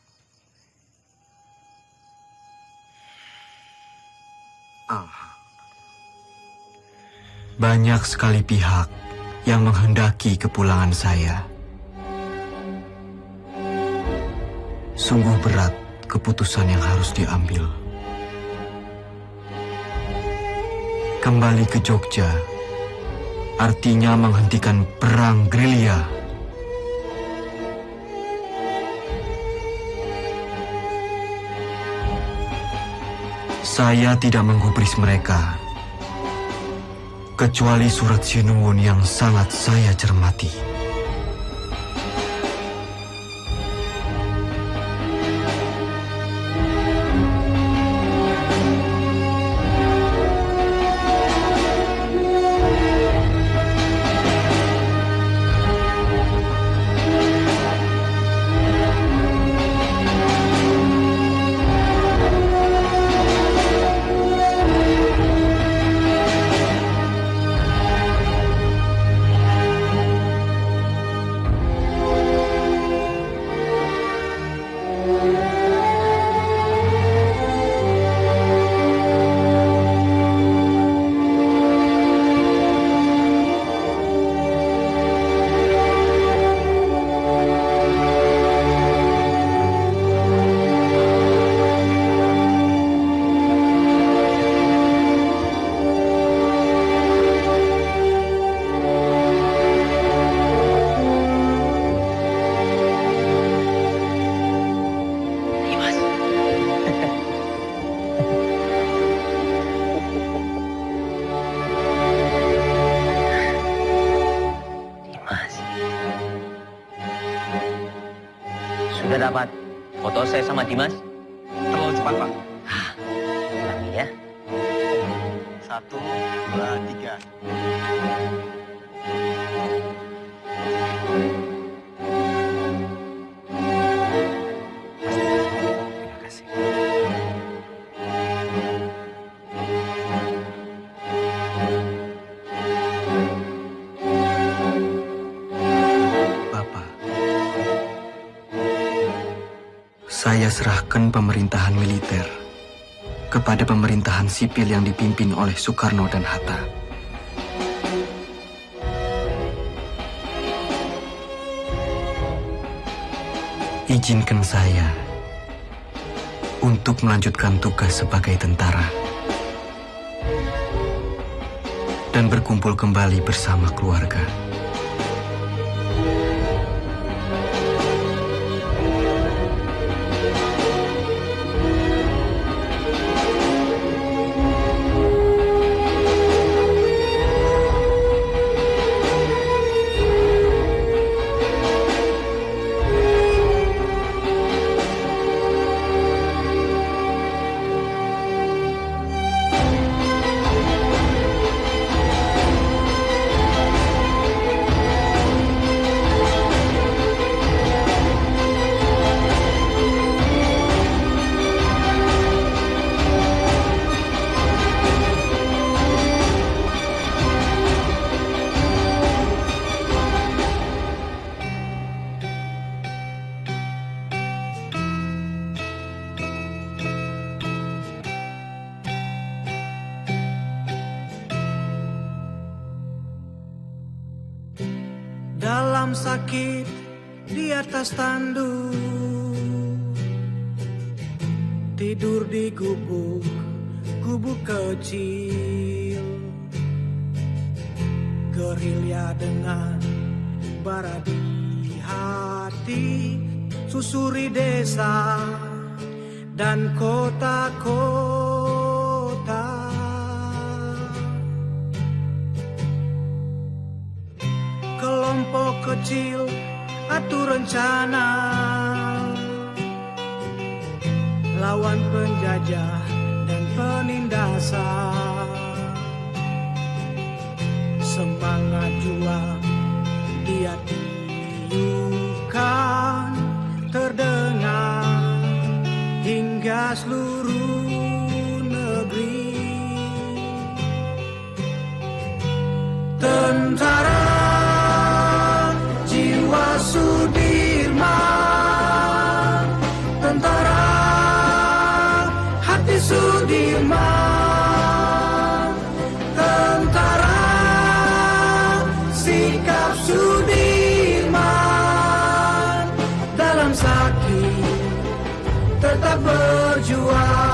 Banyak sekali pihak yang menghendaki kepulangan saya. Sungguh berat keputusan yang harus diambil. Kembali ke Jogja artinya menghentikan perang gerilya. Saya tidak menggubris mereka, kecuali surat Sinuwun yang sangat saya cermati. Sudah dapat foto saya sama Dimas? Terlalu cepat, Pak. Ulangi ya. 1, 2, 3. Terima kasih. Saya serahkan pemerintahan militer kepada pemerintahan sipil yang dipimpin oleh Soekarno dan Hatta. Izinkan saya untuk melanjutkan tugas sebagai tentara dan berkumpul kembali bersama keluarga. Dalam sakit di atas tanduk, tidur di gubuk kecil, gerilya dengan bara di hati, susuri desa dan kota-kota. Kelompok kecil atur rencana lawan penjajah dan penindasan. Semangat juang dia tiupkan terdengar hingga seluruh negeri. Tentara jiwa Sudirman, tentara hati Sudirman, tentara sikap Sudirman, dalam sakit tetap berjuang.